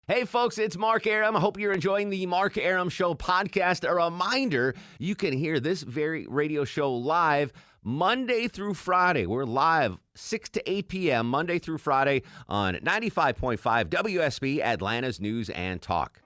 Hey, folks, it's Mark Arum. I hope you're enjoying the Mark Arum Show podcast. A reminder, you can hear this very radio show live Monday through Friday. We're live 6 to 8 p.m. Monday through Friday on 95.5 WSB, Atlanta's News and Talk.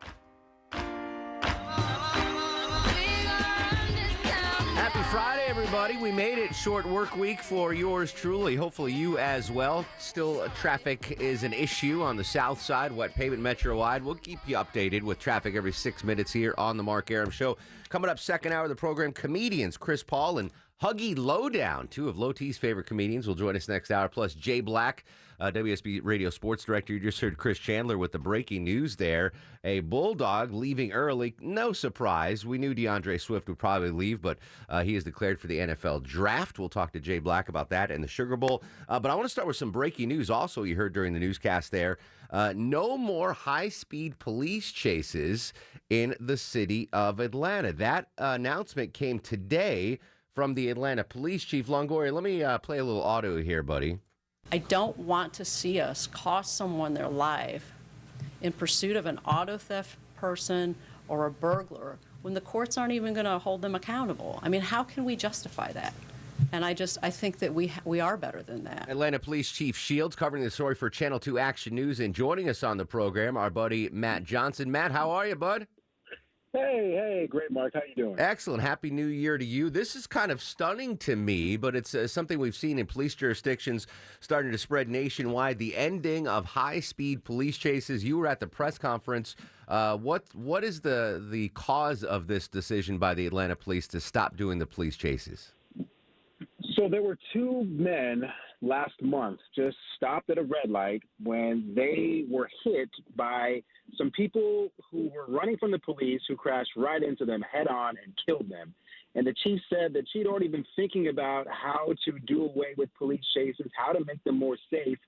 Happy Friday, everybody. We made it. Short work week for yours truly. Hopefully you as well. Still, traffic is an issue on the south side, wet pavement metro-wide. We'll keep you updated with traffic every 6 minutes here on the Mark Arum Show. Coming up second hour of the program, comedians Chris Paul and Huggy Lowdown, two of Low T's favorite comedians, will join us next hour. Plus, Jay Black, WSB Radio Sports Director. You just heard Chris Chandler with the breaking news there. A Bulldog leaving early. No surprise. We knew DeAndre Swift would probably leave, but he is declared for the NFL Draft. We'll talk to Jay Black about that and the Sugar Bowl. But I want to start with some breaking news also you heard during the newscast there. No more high-speed police chases in the city of Atlanta. That announcement came today from the Atlanta Police Chief. Longoria, let me play a little audio here, buddy. I don't want to see us cost someone their life in pursuit of an auto theft person or a burglar when the courts aren't even going to hold them accountable. I mean, how can we justify that? And I think that we are better than that. Atlanta Police Chief Shields covering the story for Channel 2 Action News, and joining us on the program, our buddy Matt Johnson. Matt, how are you, bud? Hey, great, Mark. How you doing? Excellent. Happy New Year to you. This is kind of stunning to me, but it's something we've seen in police jurisdictions starting to spread nationwide. The ending of high-speed police chases. You were at the press conference. What is the cause of this decision by the Atlanta police to stop doing the police chases? So there were two men last month just stopped at a red light when they were hit by some people who were running from the police who crashed right into them head on and killed them. And the chief said that she'd already been thinking about how to do away with police chases, how to make them more safe.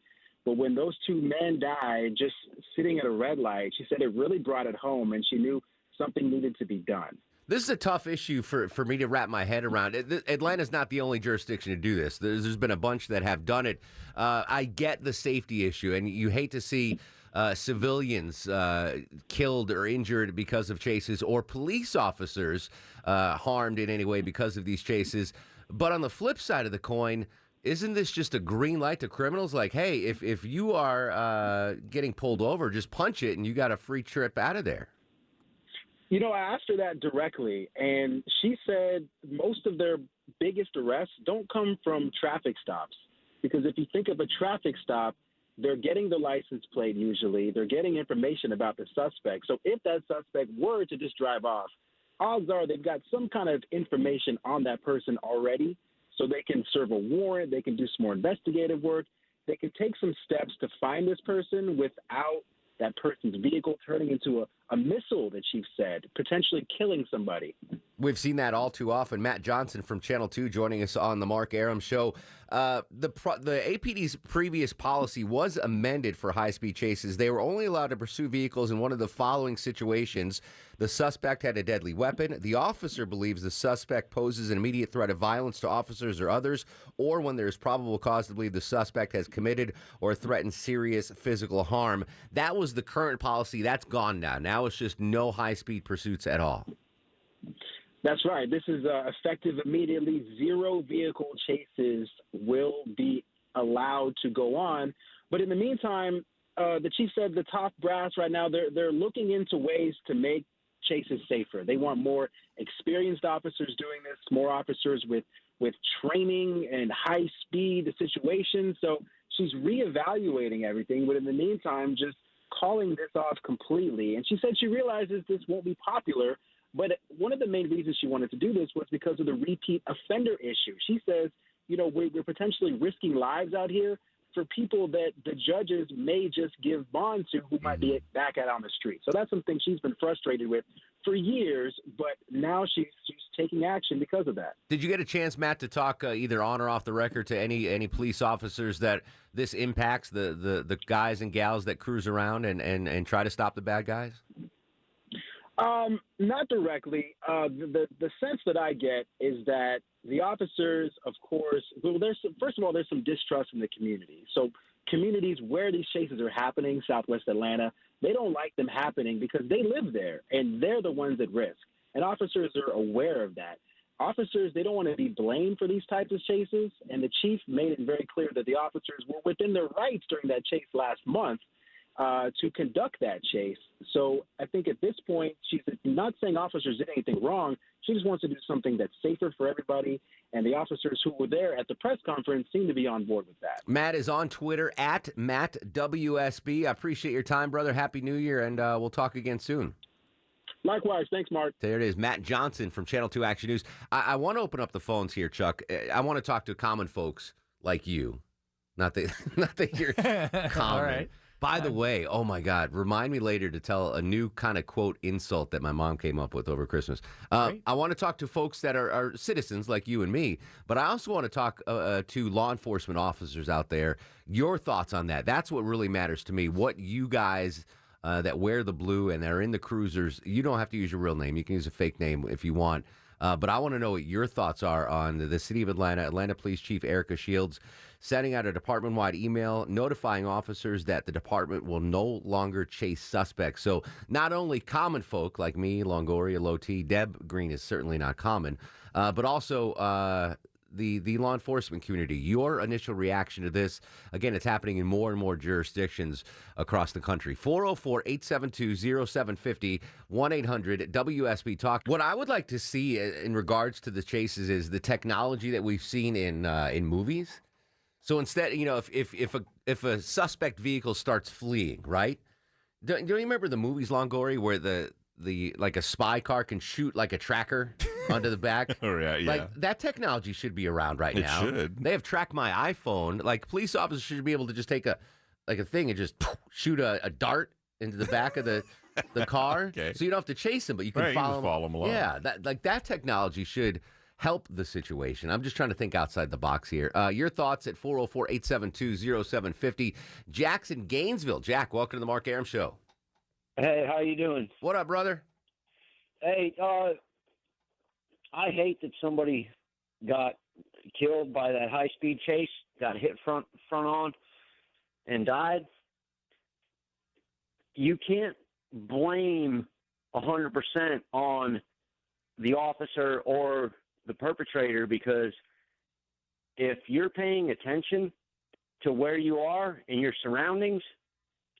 But when those two men died just sitting at a red light, she said it really brought it home, and she knew something needed to be done. This is a tough issue for me to wrap my head around. Atlanta's not the only jurisdiction to do this. There's been a bunch that have done it. I get the safety issue, and you hate to see civilians killed or injured because of chases, or police officers harmed in any way because of these chases. But on the flip side of the coin, isn't this just a green light to criminals? Like, hey, if you are getting pulled over, just punch it, and you got a free trip out of there. You know, I asked her that directly, and she said most of their biggest arrests don't come from traffic stops. Because if you think of a traffic stop, they're getting the license plate usually. They're getting information about the suspect. So if that suspect were to just drive off, odds are they've got some kind of information on that person already, so they can serve a warrant, they can do some more investigative work, they can take some steps to find this person without that person's vehicle turning into a missile, the chief said, potentially killing somebody. We've seen that all too often. Matt Johnson from Channel 2 joining us on the Mark Arum Show. The APD's previous policy was amended for high-speed chases. They were only allowed to pursue vehicles in one of the following situations. The suspect had a deadly weapon. The officer believes the suspect poses an immediate threat of violence to officers or others, or when there is probable cause to believe the suspect has committed or threatened serious physical harm. That was the current policy. That's gone now. Now it's just no high-speed pursuits at all. That's right. This is effective immediately. 0 vehicle chases will be allowed to go on. But in the meantime, the chief said the top brass right now, they're looking into ways to make chases safer. They want more experienced officers doing this, more officers with training and high-speed situations. So she's reevaluating everything, but in the meantime, just calling this off completely. And she said she realizes this won't be popular, but one of the main reasons she wanted to do this was because of the repeat offender issue. She says, you know, we're potentially risking lives out here for people that the judges may just give bond to who might be back out on the street. So that's something she's been frustrated with for years, but now she's taking action because of that. Did you get a chance, Matt, to talk either on or off the record to any police officers that this impacts, the guys and gals that cruise around and try to stop the bad guys? Not directly. The sense that I get is that the officers, of course, well, first of all, there's some distrust in the community. So communities where these chases are happening, Southwest Atlanta, they don't like them happening because they live there and they're the ones at risk. And officers are aware of that. Officers, they don't want to be blamed for these types of chases, and the chief made it very clear that the officers were within their rights during that chase last month to conduct that chase. So I think at this point, she's not saying officers did anything wrong. She just wants to do something that's safer for everybody, and the officers who were there at the press conference seem to be on board with that. Matt is on Twitter at MattWSB. I appreciate your time, brother. Happy New Year, and we'll talk again soon. Likewise. Thanks, Mark. There it is. Matt Johnson from Channel 2 Action News. I want to open up the phones here, Chuck. I want to talk to common folks like you. Not that you're common. All right. By the way, oh my God, remind me later to tell a new kind of quote insult that my mom came up with over Christmas. I want to talk to folks that are citizens like you and me, but I also want to talk to law enforcement officers out there. Your thoughts on that. That's what really matters to me. What you guys that wear the blue and are in the cruisers, you don't have to use your real name. You can use a fake name if you want. But I want to know what your thoughts are on the city of Atlanta Police Chief Erica Shields sending out a department-wide email notifying officers that the department will no longer chase suspects. So not only common folk like me, Longoria, Low T, Deb Green is certainly not common, but also the law enforcement community. Your initial reaction to this, again, it's happening in more and more jurisdictions across the country. 404-872-0750, 1-800-WSB Talk. What I would like to see in regards to the chases is the technology that we've seen in movies. So instead, if a suspect vehicle starts fleeing, right? Don't you remember the movies, Longoria, where the like a spy car can shoot like a tracker onto the back? Oh, yeah. Like, that technology should be around right now. It should. They have Track My iPhone. Like, police officers should be able to just take a thing and just shoot a dart into the back of the car. Okay. So you don't have to chase them, but you can follow them along. Yeah, that technology should help the situation. I'm just trying to think outside the box here. Your thoughts at 404-872-0750. Jack's in Gainesville. Jack, welcome to the Mark Arum Show. Hey, how you doing? What up, brother? Hey, I hate that somebody got killed by that high-speed chase, got hit front on, and died. You can't blame 100% on the officer or the perpetrator, because if you're paying attention to where you are and your surroundings,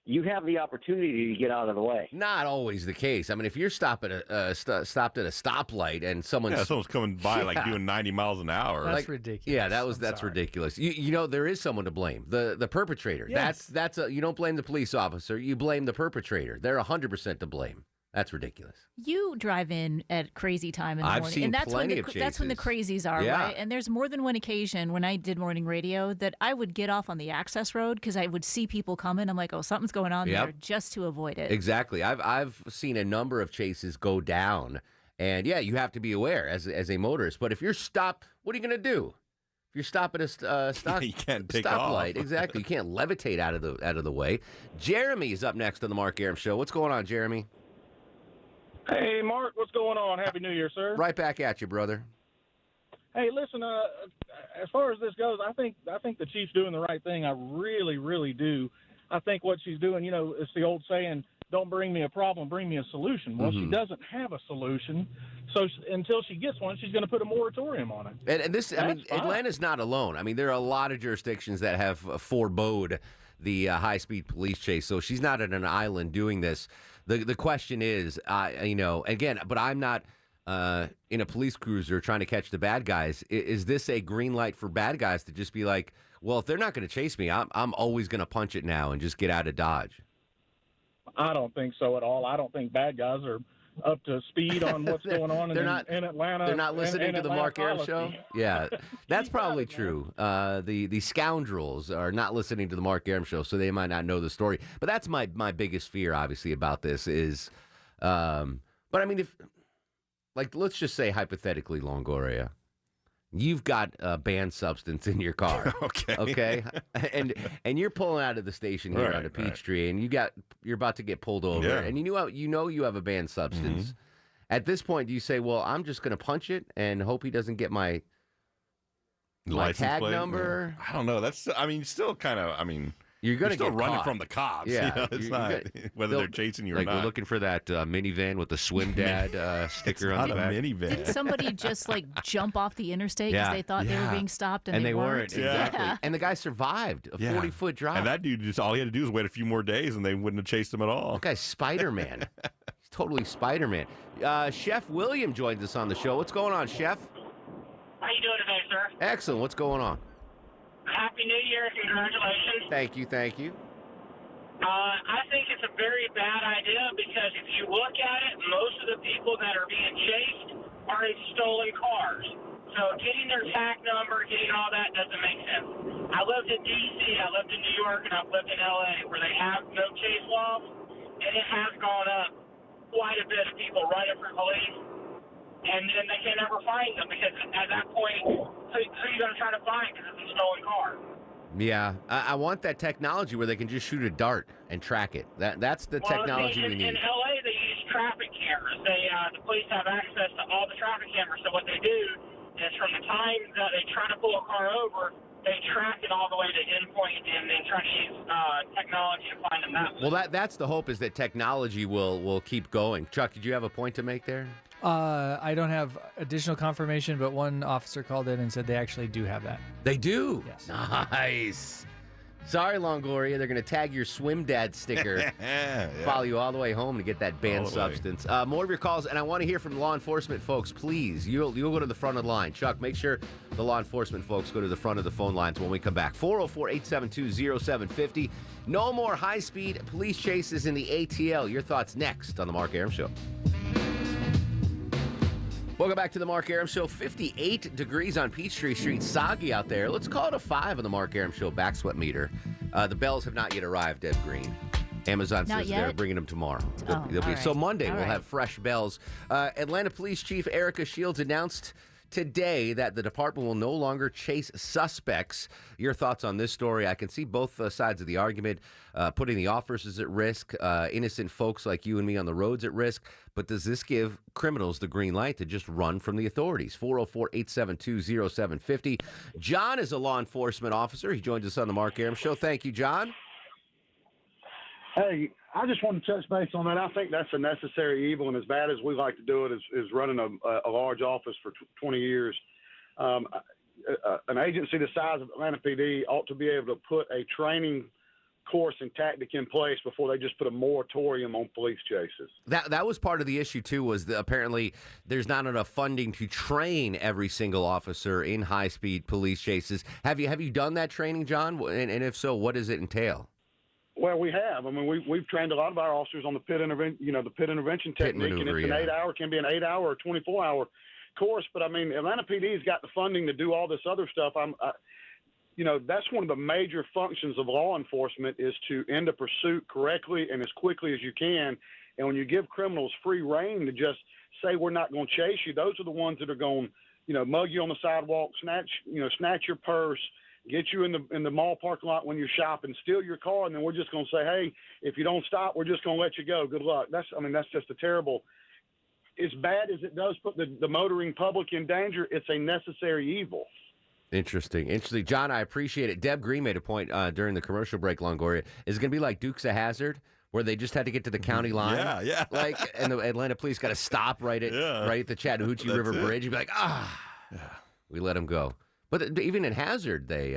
you have the opportunity to get out of the way. Not always the case. I mean, if you're stopped at a stoplight and someone's coming by like doing 90 miles an hour. That's ridiculous. Yeah, that's ridiculous. You know, there is someone to blame. The perpetrator. Yes. You don't blame the police officer. You blame the perpetrator. They're 100% to blame. That's ridiculous. You drive in at crazy time in the I've morning, seen and that's plenty when of that's when the chases. crazies are, Yeah. right? And there's more than one occasion when I did morning radio that I would get off on the access road because I would see people coming. I'm like, oh, something's going on there, just to avoid it. Exactly. I've seen a number of chases go down, and yeah, you have to be aware as a motorist. But if you're stopped, what are you going to do? If you're stopped at a You can't take stoplight, off. exactly. You can't levitate out of the way. Jeremy is up next on the Mark Arum Show. What's going on, Jeremy? Hey, Mark, what's going on? Happy New Year, sir. Right back at you, brother. Hey, listen, as far as this goes, I think the chief's doing the right thing. I really, really do. I think what she's doing, it's the old saying, don't bring me a problem, bring me a solution. Well, she doesn't have a solution, so until she gets one, she's going to put a moratorium on it. And this, Atlanta's not alone. I mean, there are a lot of jurisdictions that have forebode the high-speed police chase, so she's not at an island doing this. The question is, again, but I'm not in a police cruiser trying to catch the bad guys. Is this a green light for bad guys to just be like, well, if they're not going to chase me, I'm always going to punch it now and just get out of Dodge? I don't think so at all. I don't think bad guys are up to speed on what's going on in Atlanta. They're not listening to the Mark Arum Show? Yeah, that's probably true. The scoundrels are not listening to the Mark Arum Show, so they might not know the story. But that's my biggest fear, obviously, about this is, but I mean, let's just say hypothetically, Longoria, you've got a banned substance in your car. Okay. And you're pulling out of the station here on the Peachtree, and you're about to get pulled over, and you have a banned substance. At this point, do you say, well, I'm just going to punch it and hope he doesn't get my License tag plate? number? I don't know. That's, still kind of, You're going to still get running caught. from the cops. Yeah, You know, it's not whether they're chasing you or like not. we're looking for that minivan with the Swim Dad sticker on the back. It's not a minivan. Didn't somebody just like jump off the interstate because they thought they were being stopped and they weren't? exactly. Yeah. And the guy survived a 40-foot drop. And that dude all he had to do was wait a few more days, and they wouldn't have chased him at all. That guy's Spider-Man. He's totally Spider-Man. Chef William joins us on the show. What's going on, Chef? How you doing today, sir? Excellent. What's going on? Happy New Year. Congratulations. Thank you. I think it's a very bad idea because if you look at it, most of the people that are being chased are in stolen cars. So getting their tag number, getting all that doesn't make sense. I lived in D.C., I lived in New York, and I've lived in L.A. where they have no chase laws, and it has gone up quite a bit of people running for police, and then they can never find them because at that point, who are you going to try to find because it's a stolen car? Yeah, I want that technology where they can just shoot a dart and track it. That's the technology we need. In L.A., they use traffic cameras. The police have access to all the traffic cameras. So what they do is from the time that they try to pull a car over, they track it all the way to endpoint and then try to use technology to find them that way. Well, that's the hope is that technology will keep going. Chuck, did you have a point to make there? I don't have additional confirmation, but one officer called in and said they actually do have that. They do? Yes. Nice. Sorry, Longoria. They're going to tag your Swim Dad sticker, follow you all the way home to get that banned substance. More of your calls, and I want to hear from law enforcement folks, please. You'll go to the front of the line. Chuck, make sure the law enforcement folks go to the front of the phone lines when we come back. 404-872-0750. No more high-speed police chases in the ATL. Your thoughts next on The Mark Arum Show. Welcome back to the Mark Arum Show. 58 degrees on Peachtree Street. Soggy out there. Let's call it a 5 on the Mark Arum Show back sweat meter. The bells have not yet arrived, Deb Green. Amazon says they're bringing them tomorrow. So Monday we'll have fresh bells. Atlanta Police Chief Erica Shields announced today that the department will no longer chase suspects. Your thoughts on this story? I can see both sides of the argument, putting the officers at risk, innocent folks like you and me on the roads at risk. But does this give criminals the green light to just run from the authorities? 404-872-0750. John is a law enforcement officer. He joins us on the Mark Arum Show. Thank you, John. Hey, I just want to touch base on that. I think that's a necessary evil, and as bad as we like to do it, is running a large office for 20 years. An agency the size of Atlanta PD ought to be able to put a training course and tactic in place before they just put a moratorium on police chases. That was part of the issue, too, was that apparently there's not enough funding to train every single officer in high-speed police chases. Have you done that training, John? And if so, what does it entail? Well, we have. I mean, we've trained a lot of our officers on the pit intervention technique, and it's an 8-hour, can be an 8-hour or 24-hour course. But I mean, Atlanta PD's got the funding to do all this other stuff. That's one of the major functions of law enforcement is to end a pursuit correctly and as quickly as you can. And when you give criminals free rein to just say we're not going to chase you, those are the ones that are going, mug you on the sidewalk, snatch your purse, get you in the mall parking lot when you're shopping, steal your car, and then we're just going to say, hey, if you don't stop, we're just going to let you go. Good luck. That's just a terrible. As bad as it does put the motoring public in danger, it's a necessary evil. Interesting. John, I appreciate it. Deb Green made a point during the commercial break, Longoria. Is it going to be like Dukes of Hazzard, where they just had to get to the county line? Yeah. And the Atlanta police got to stop right at the Chattahoochee River Bridge. You'd be like, we let them go. But even in Hazzard, they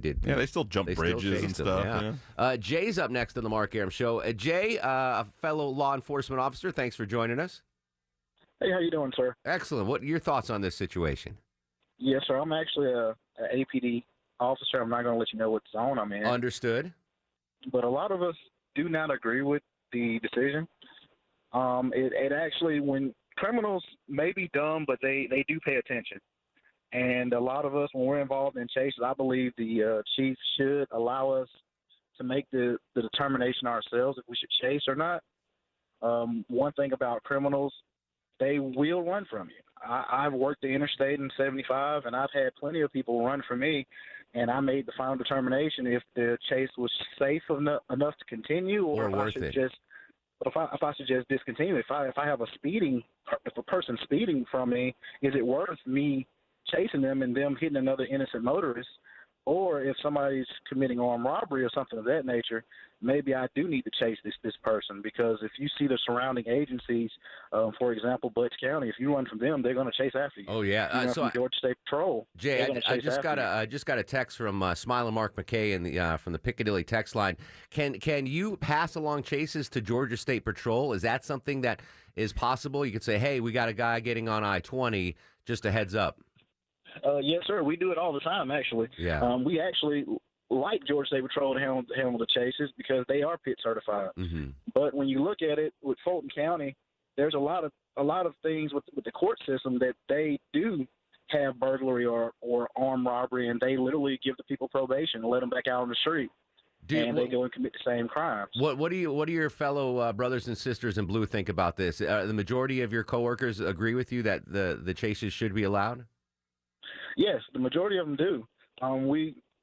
did. Yeah, they still jump bridges and stuff. Yeah. Jay's up next on the Mark Arum Show. Jay, a fellow law enforcement officer, thanks for joining us. Hey, how you doing, sir? Excellent. What are your thoughts on this situation? Yes, sir. I'm actually a APD officer. I'm not going to let you know what zone I'm in. Understood. But a lot of us do not agree with the decision. It actually, when criminals may be dumb, but they do pay attention. And a lot of us, when we're involved in chases, I believe the chief should allow us to make the determination ourselves if we should chase or not. One thing about criminals, they will run from you. I've worked the interstate in 75, and I've had plenty of people run from me, and I made the final determination if the chase was safe enough to continue, or if worth I should it. if I should just discontinue. If a person speeding from me, is it worth me chasing them and them hitting another innocent motorist, Or if somebody's committing armed robbery or something of that nature, maybe I do need to chase this person, because if you see the surrounding agencies, for example, Butts County, if you run from them, they're going to chase after you. Oh yeah, so from Georgia State Patrol, Jay, I just got a text from Smiling Mark McKay from the Piccadilly text line. Can you pass along chases to Georgia State Patrol? Is that something that is possible? You could say, hey, we got a guy getting on I-20. Just a heads up. Yes, sir. We do it all the time, actually. Yeah. We actually like Georgia State Patrol to handle the chases because they are PIT certified. Mm-hmm. But when you look at it with Fulton County, there's a lot of things with the court system that they do have burglary or armed robbery, and they literally give the people probation and let them back out on the street. And they go and commit the same crimes. What do your fellow brothers and sisters in blue think about this? The majority of your coworkers agree with you that the chases should be allowed? Yes, the majority of them do.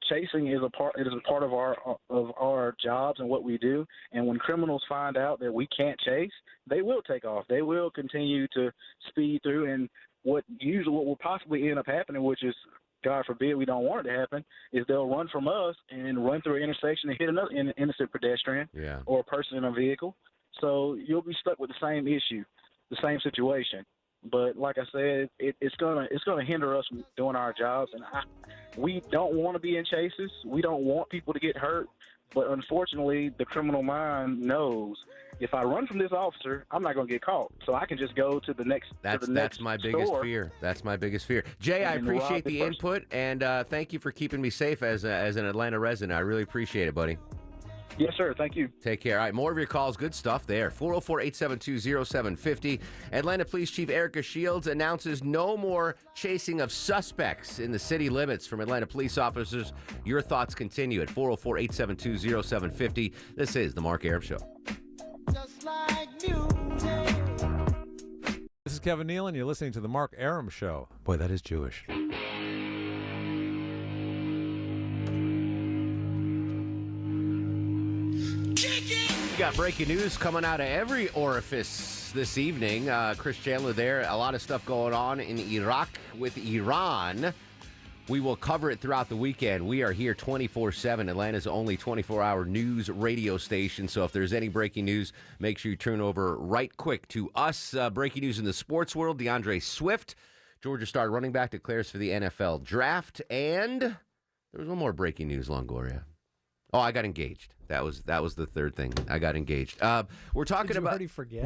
Chasing is a part of our jobs and what we do. And when criminals find out that we can't chase, they will take off. They will continue to speed through. And what will possibly end up happening, which is, God forbid, we don't want it to happen, is they'll run from us and run through an intersection and hit another innocent pedestrian or a person in a vehicle. So you'll be stuck with the same issue, the same situation. But like I said, it's gonna hinder us from doing our jobs, and we don't want to be in chases. We don't want people to get hurt. But unfortunately, the criminal mind knows if I run from this officer, I'm not going to get caught. So I can just go to the next. That's my biggest fear. That's my biggest fear. Jay, I appreciate the input, and thank you for keeping me safe as an Atlanta resident. I really appreciate it, buddy. Yes, sir. Thank you. Take care. All right, more of your calls. Good stuff there. 404-872-0750. Atlanta Police Chief Erica Shields announces no more chasing of suspects in the city limits from Atlanta police officers. Your thoughts continue at 404-872-0750. This is The Mark Arum Show. Just like music. This is Kevin Nealon. You're listening to The Mark Arum Show. Boy, that is Jewish. Got breaking news coming out of every orifice this evening. Chris Chandler there. A lot of stuff going on in Iraq with Iran. We will cover it throughout the weekend. We are here 24/7. Atlanta's only 24-hour news radio station. So if there's any breaking news, make sure you turn over right quick to us. Breaking news in the sports world. DeAndre Swift, Georgia star running back, declares for the NFL draft. And there was one more breaking news, Longoria. Oh, I got engaged. That was the third thing. I got engaged. We're talking Did you about. already forget?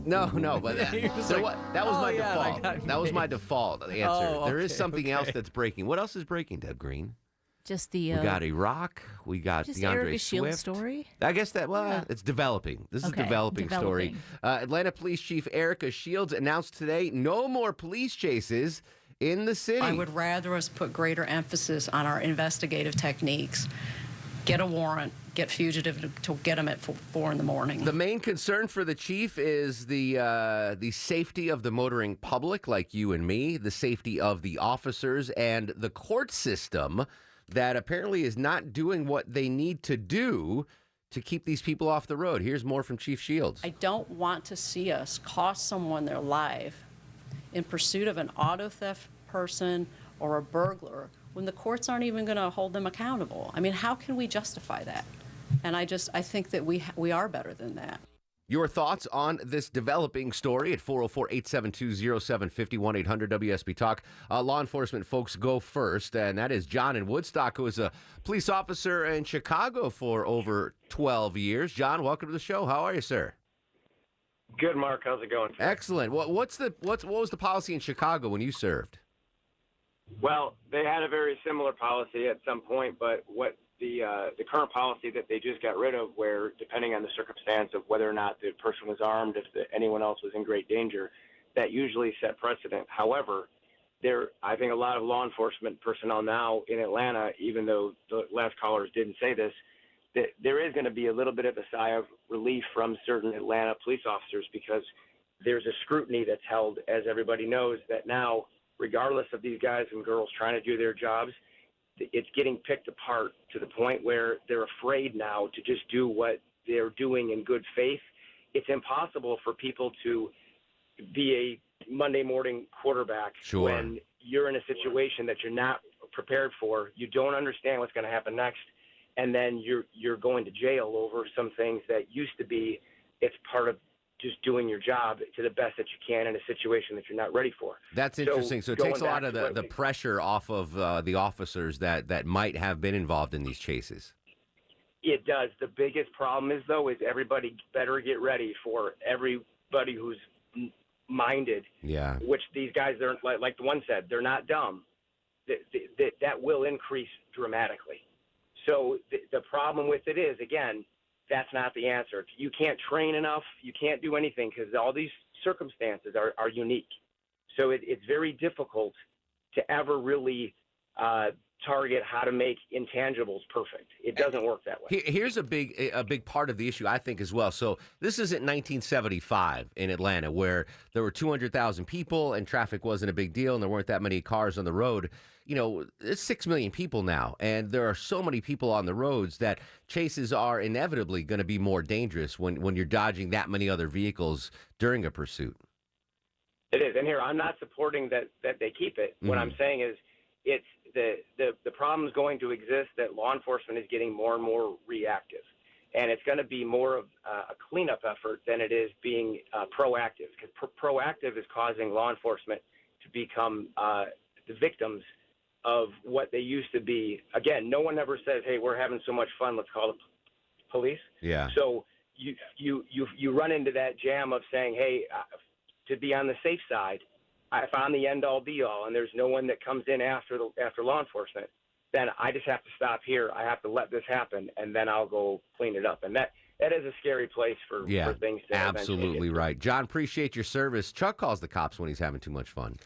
No, but that was my default. That was my default answer. Oh, there is something else that's breaking. What else is breaking, Deb Green? Just the. We got Iraq. We got just DeAndre Erica Shields Swift. story. I guess it's developing. This is a developing story. Atlanta Police Chief Erica Shields announced today no more police chases in the city. I would rather us put greater emphasis on our investigative techniques. Get a warrant, get fugitive to get them at 4 in the morning. The main concern for the chief is the safety of the motoring public, like you and me, the safety of the officers, and the court system that apparently is not doing what they need to do to keep these people off the road. Here's more from Chief Shields. I don't want to see us cost someone their life in pursuit of an auto theft person or a burglar when the courts aren't even going to hold them accountable. I mean, how can we justify that? And I think that we are better than that. Your thoughts on this developing story at 404-872-0750, 1-800-WSB-TALK. Law enforcement folks go first, and that is John in Woodstock, who is a police officer in Chicago for over 12 years. John, welcome to the show. How are you, sir? Good, Mark. How's it going? Excellent. What was the policy in Chicago when you served? Well, they had a very similar policy at some point, but what the current policy that they just got rid of, where depending on the circumstance of whether or not the person was armed, if anyone else was in great danger, that usually set precedent. However, I think a lot of law enforcement personnel now in Atlanta, even though the last callers didn't say this, that there is going to be a little bit of a sigh of relief from certain Atlanta police officers, because there's a scrutiny that's held, as everybody knows, that now, regardless of these guys and girls trying to do their jobs, it's getting picked apart to the point where they're afraid now to just do what they're doing in good faith. It's impossible for people to be a Monday morning quarterback when you're in a situation that you're not prepared for. You don't understand what's going to happen next, and then you're going to jail over some things that used to be. It's part of just doing your job to the best that you can in a situation that you're not ready for. That's interesting. So it takes a lot of the pressure off of the officers that might have been involved in these chases. It does. The biggest problem is, though, is everybody better get ready for everybody who's minded. Yeah. Which these guys, they're like the one said, they're not dumb. That will increase dramatically. So the problem with it is, again, that's not the answer. You can't train enough. You can't do anything because all these circumstances are unique. So it's very difficult to ever really target how to make intangibles perfect. It doesn't work that way. Here's a big part of the issue, I think, as well. So this isn't 1975 in Atlanta where there were 200,000 people and traffic wasn't a big deal and there weren't that many cars on the road. You know, it's 6 million people now, and there are so many people on the roads that chases are inevitably going to be more dangerous when you're dodging that many other vehicles during a pursuit. It is. And here, I'm not supporting that they keep it. What I'm saying is it's the problem is going to exist that law enforcement is getting more and more reactive. And it's going to be more of a cleanup effort than it is being proactive, because proactive is causing law enforcement to become the victims of what they used to be. Again, no one ever says, hey, we're having so much fun, let's call the police. Yeah. So you run into that jam of saying, hey, to be on the safe side, if I'm the end-all, be-all, and there's no one that comes in after law enforcement, then I just have to stop here. I have to let this happen, and then I'll go clean it up. And that is a scary place for things to absolutely right. John, appreciate your service. Chuck calls the cops when he's having too much fun.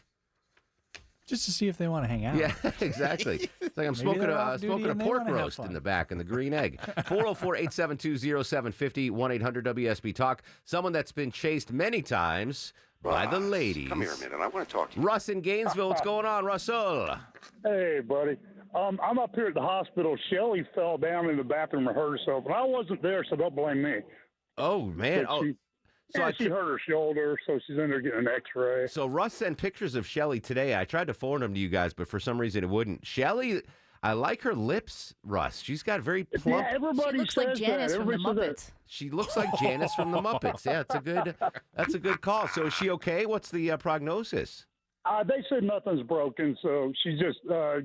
Just to see if they want to hang out. Yeah, exactly. It's like I'm smoking a pork roast in the back and the green egg. 404-872-0750, 1-800-WSB-TALK. Someone that's been chased many times by the ladies. Come here a minute. I want to talk to you. Russ in Gainesville. What's going on, Russell? Hey, buddy. I'm up here at the hospital. Shelly fell down in the bathroom and hurt herself, and I wasn't there, so don't blame me. Oh, man. She hurt her shoulder, so she's in there getting an X-ray. So Russ sent pictures of Shelly today. I tried to forward them to you guys, but for some reason it wouldn't. Shelly, I like her lips, Russ. She's got very plump. Yeah, everybody looks like Janice from the Muppets. She looks like Janice from the Muppets. Yeah, that's a good call. So is she okay? What's the prognosis? They said nothing's broken, so she's just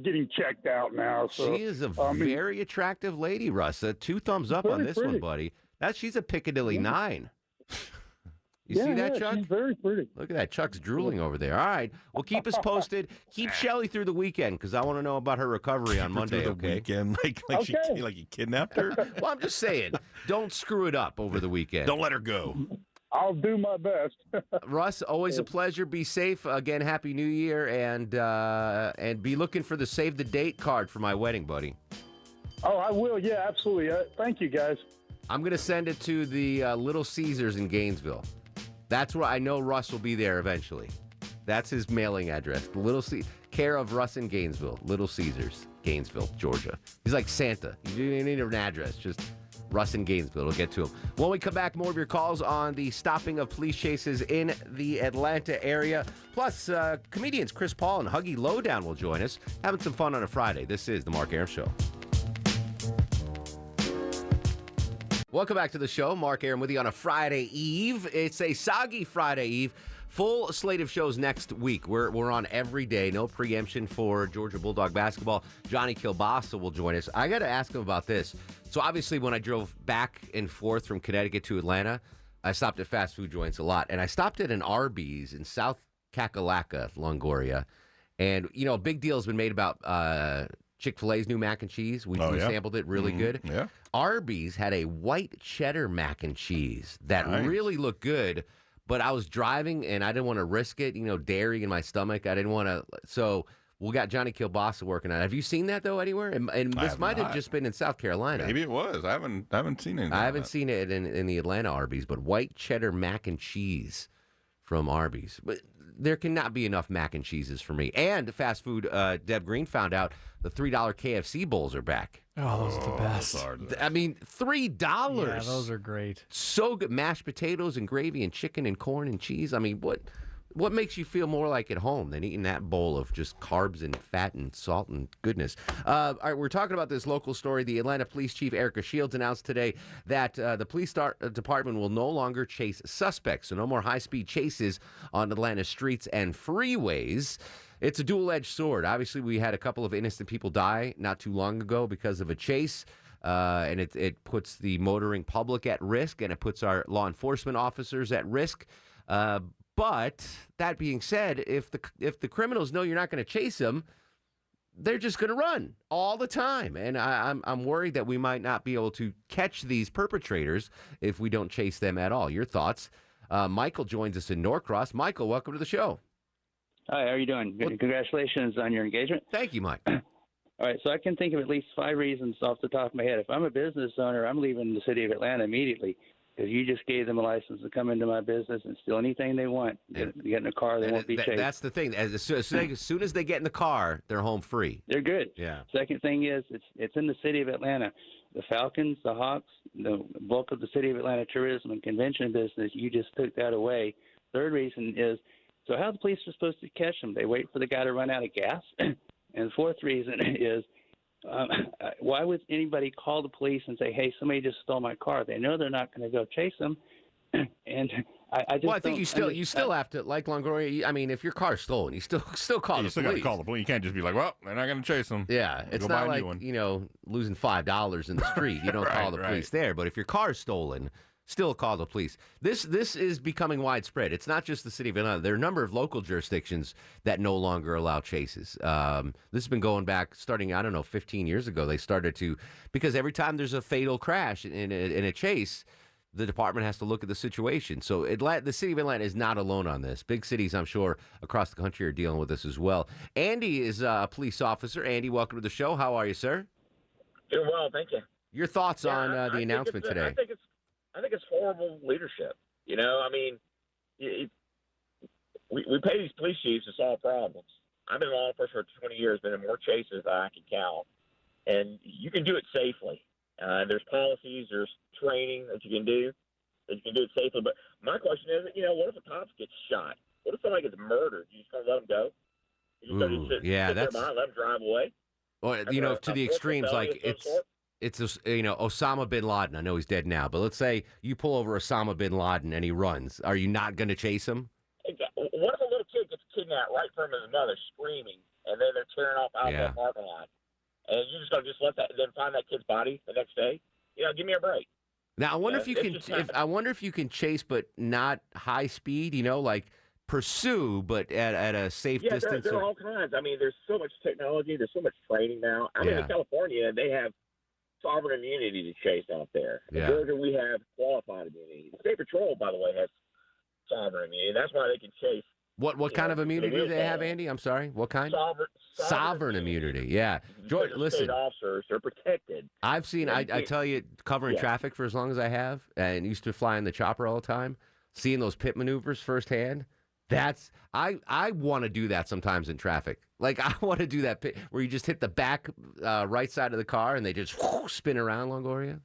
getting checked out now. So, she is a very attractive lady, Russ. 2 thumbs up on this one, buddy. She's a Piccadilly 9. You see that, Chuck? She's very pretty. Look at that. Chuck's drooling over there. All right. Well, keep us posted. Keep Shelly through the weekend because I want to know about her recovery on Monday. Through the weekend, like you kidnapped her. Well, I'm just saying, don't screw it up over the weekend. Don't let her go. I'll do my best. Russ, always a pleasure. Be safe. Again, Happy New Year, and be looking for the save the date card for my wedding, buddy. Oh, I will. Yeah, absolutely. Thank you, guys. I'm going to send it to the Little Caesars in Gainesville. That's where I know Russ will be there eventually. That's his mailing address. Care of Russ in Gainesville. Little Caesars, Gainesville, Georgia. He's like Santa. You don't need an address. Just Russ in Gainesville. It'll get to him. When we come back, more of your calls on the stopping of police chases in the Atlanta area. Plus, comedians Chris Paul and Huggy Lowdown will join us. Having some fun on a Friday. This is The Mark Arum Show. Welcome back to the show. Mark Arum with you on a Friday Eve. It's a soggy Friday Eve. Full slate of shows next week. We're on every day. No preemption for Georgia Bulldog basketball. Johnny Kilbasa will join us. I got to ask him about this. So obviously when I drove back and forth from Connecticut to Atlanta, I stopped at fast food joints a lot. And I stopped at an Arby's in South Kakalaka, Longoria. And, a big deal has been made about Chick-fil-A's new mac and cheese. We sampled it. Really good. Yeah. Arby's had a white cheddar mac and cheese that really looked good, but I was driving and I didn't want to risk it. Dairy in my stomach. I didn't want to. So we got Johnny Kilbasa working on it. Have you seen that, though, anywhere? And this might have just been in South Carolina. Maybe it was. I haven't seen it. I haven't seen it in the Atlanta Arby's, but white cheddar mac and cheese from Arby's. But there cannot be enough mac and cheeses for me. And fast food, Deb Green found out the $3 KFC bowls are back. Oh, those are the best. I mean, $3. Yeah, those are great. So good. Mashed potatoes and gravy and chicken and corn and cheese. I mean, What makes you feel more like at home than eating that bowl of just carbs and fat and salt and goodness? All right, we're talking about this local story. The Atlanta Police Chief Erica Shields announced today that the police department will no longer chase suspects, so no more high-speed chases on Atlanta streets and freeways. It's a dual-edged sword. Obviously, we had a couple of innocent people die not too long ago because of a chase. And it puts the motoring public at risk, and it puts our law enforcement officers at risk. But that being said, if the criminals know you're not going to chase them, they're just going to run all the time. And I'm worried that we might not be able to catch these perpetrators if we don't chase them at all. Your thoughts? Michael joins us in Norcross. Michael, welcome to the show. Hi, how are you doing? Congratulations on your engagement. Thank you, Mike. All right, so I can think of at least 5 reasons off the top of my head. If I'm a business owner, I'm leaving the city of Atlanta immediately because you just gave them a license to come into my business and steal anything they want. Get in a car, they won't be chased. That's the thing. As soon as they get in the car, they're home free. They're good. Yeah. Second thing is it's in the city of Atlanta. The Falcons, the Hawks, the bulk of the city of Atlanta tourism and convention business, you just took that away. Third reason is, so how the police are supposed to catch them? They wait for the guy to run out of gas? And the fourth reason is, why would anybody call the police and say, hey, somebody just stole my car? They know they're not going to go chase them. And I just I think you still have to, like Longoria, I mean, if your car's stolen, you still call the police. You still got to call the police. You can't just be like, well, they're not going to chase them. Yeah, it's not like, losing $5 in the street. You don't call the police there. But if your car's stolen, still call the police. This is becoming widespread. It's not just the city of Atlanta. There are a number of local jurisdictions that no longer allow chases. This has been going back, starting, 15 years ago. They started to, because every time there's a fatal crash in a chase, the department has to look at the situation. So the city of Atlanta is not alone on this. Big cities, I'm sure, across the country are dealing with this as well. Andy is a police officer. Andy, welcome to the show. How are you, sir? Doing well, thank you. Your thoughts on the announcement today? I think it's horrible leadership. We pay these police chiefs to solve problems. I've been in law enforcement for 20 years, been in more chases than I can count, and you can do it safely. There's policies, there's training that you can do it safely. But my question is, what if a cop gets shot? What if somebody gets murdered? You just gonna let them go? You just gonna sit there behind, let them drive away? Or to the extremes, like it's Osama bin Laden. I know he's dead now, but let's say you pull over Osama bin Laden and he runs. Are you not going to chase him? What if a little kid gets kidnapped right from his mother, screaming, and then they're tearing off out the parking lot, and you're just going to let that, then find that kid's body the next day? Give me a break. Now I wonder if you can. I wonder if you can chase, but not high speed. Like pursue, but at a safe distance. There are all kinds. I mean, there's so much technology. There's so much training now. I mean, in California, they have sovereign immunity to chase out there. In Georgia, we have qualified immunity. The State Patrol, by the way, has sovereign immunity. That's why they can chase. What kind of immunity do they have, Andy? I'm sorry. What kind? Sovereign immunity. Yeah. George, listen. State officers are protected. I've seen. I tell you, covering traffic for as long as I have, and used to fly in the chopper all the time, seeing those pit maneuvers firsthand. I want to do that sometimes in traffic. Like, I want to do that pit where you just hit the back right side of the car and they just spin around, Longoria.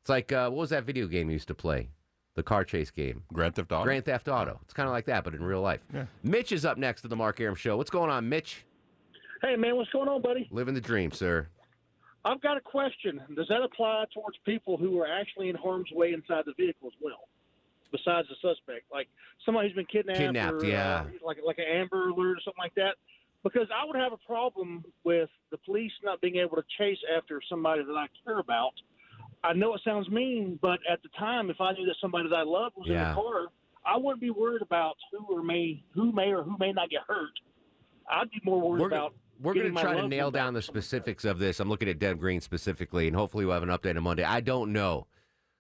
It's like, what was that video game you used to play? The car chase game. Grand Theft Auto. Grand Theft Auto. It's kind of like that, but in real life. Yeah. Mitch is up next to the Mark Arum Show. What's going on, Mitch? Hey, man, what's going on, buddy? Living the dream, sir. I've got a question. Does that apply towards people who are actually in harm's way inside the vehicle as well? Besides the suspect, like somebody who's been kidnapped or, like an Amber Alert or something like that, because I would have a problem with the police not being able to chase after somebody that I care about. I know it sounds mean, but at the time, if I knew that somebody that I loved was in the car, I wouldn't be worried about who may or who may not get hurt. I'd be more worried about. We're going to try to nail down the specifics of this. I'm looking at Deb Green specifically, and hopefully we'll have an update on Monday. I don't know.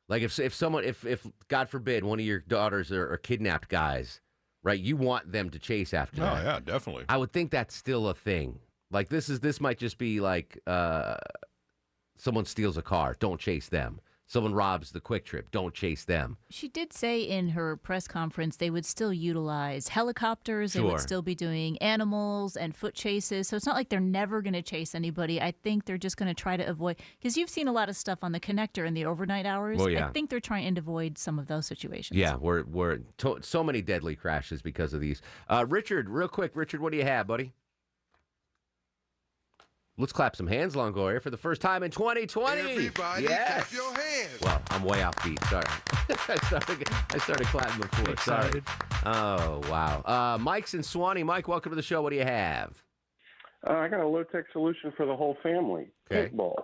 Like if someone, if God forbid, one of your daughters are kidnapped guys, right? You want them to chase after them. Oh, yeah, definitely. I would think that's still a thing. Like this might just be like someone steals a car. Don't chase them. someone robs the Quick Trip, don't chase them. She did say in her press conference they would still utilize helicopters. Sure. They would still be doing animals and foot chases. So it's not like they're never going to chase anybody. I think they're just going to try to avoid, because you've seen a lot of stuff on the connector in the overnight hours. Well, yeah. I think they're trying to avoid some of those situations. Yeah, we're so many deadly crashes because of these. Richard, real quick, Richard, what do you have, buddy? Let's clap some hands, Longoria, for the first time in 2020. Everybody, yes. clap your hands. Well, I'm way off beat. Sorry. I started clapping before. Sorry. Oh, wow. Mike's in Swanee. Mike, welcome to the show. What do you have? I got a low-tech solution for the whole family. Okay. Paintball.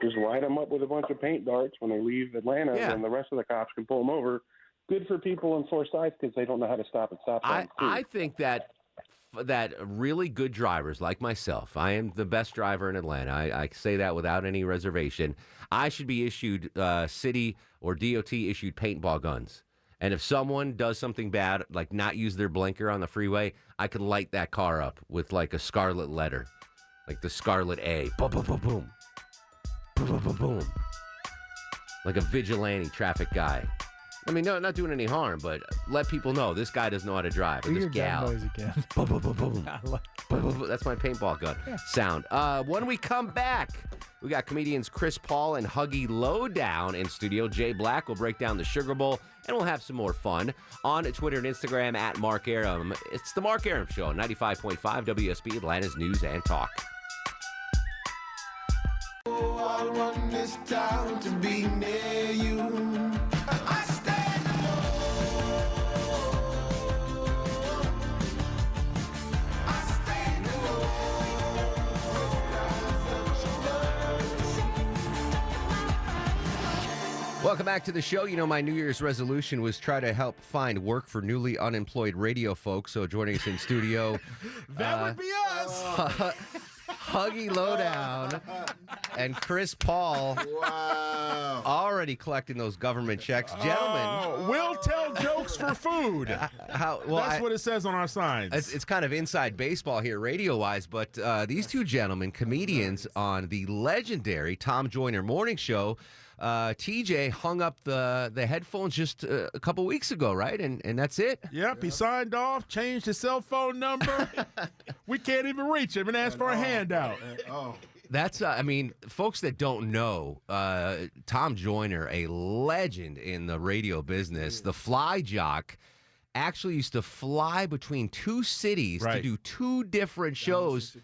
Just light them up with a bunch of paint darts when they leave Atlanta, and the rest of the cops can pull them over. Good for people in Forsyth because they don't know how to stop at stop signs. I think that really good drivers like myself, I am the best driver in Atlanta. I say that without any reservation. I should be issued city or DOT issued paintball guns. And if someone does something bad, like not use their blinker on the freeway, I could light that car up with like a scarlet letter, like the scarlet A. Boom, boom, boom, boom. Boom, boom, boom, boom. Like a vigilante traffic guy. I mean, no, not doing any harm, but let people know this guy doesn't know how to drive. Or this gal. Again. Boom, boom, boom, boom. Boom, boom, boom. That's my paintball gun sound. When we come back, we got comedians Chris Paul and Huggy Lowdown in studio. Jay Black will break down the Sugar Bowl, and we'll have some more fun on Twitter and Instagram at Mark Arum. It's the Mark Arum Show on 95.5 WSB, Atlanta's News and Talk. Oh, I want this town to be near you. I stand alone. I stand alone. Welcome back to the show. You know, my New Year's resolution was try to help find work for newly unemployed radio folks. So joining us in studio, that would be us. Huggy Lowdown and Chris Paul. Wow. Already collecting those government checks. Gentlemen. We'll tell jokes for food. That's what it says on our signs. It's kind of inside baseball here, radio-wise, but these two gentlemen, comedians on the legendary Tom Joyner Morning Show, TJ hung up the headphones just a couple weeks ago, right? And that's it. Yep, he signed off, changed his cell phone number. We can't even reach him and ask for a handout. That's, I mean, folks that don't know, Tom Joyner, a legend in the radio business, the fly jock, actually used to fly between two cities to do two different shows.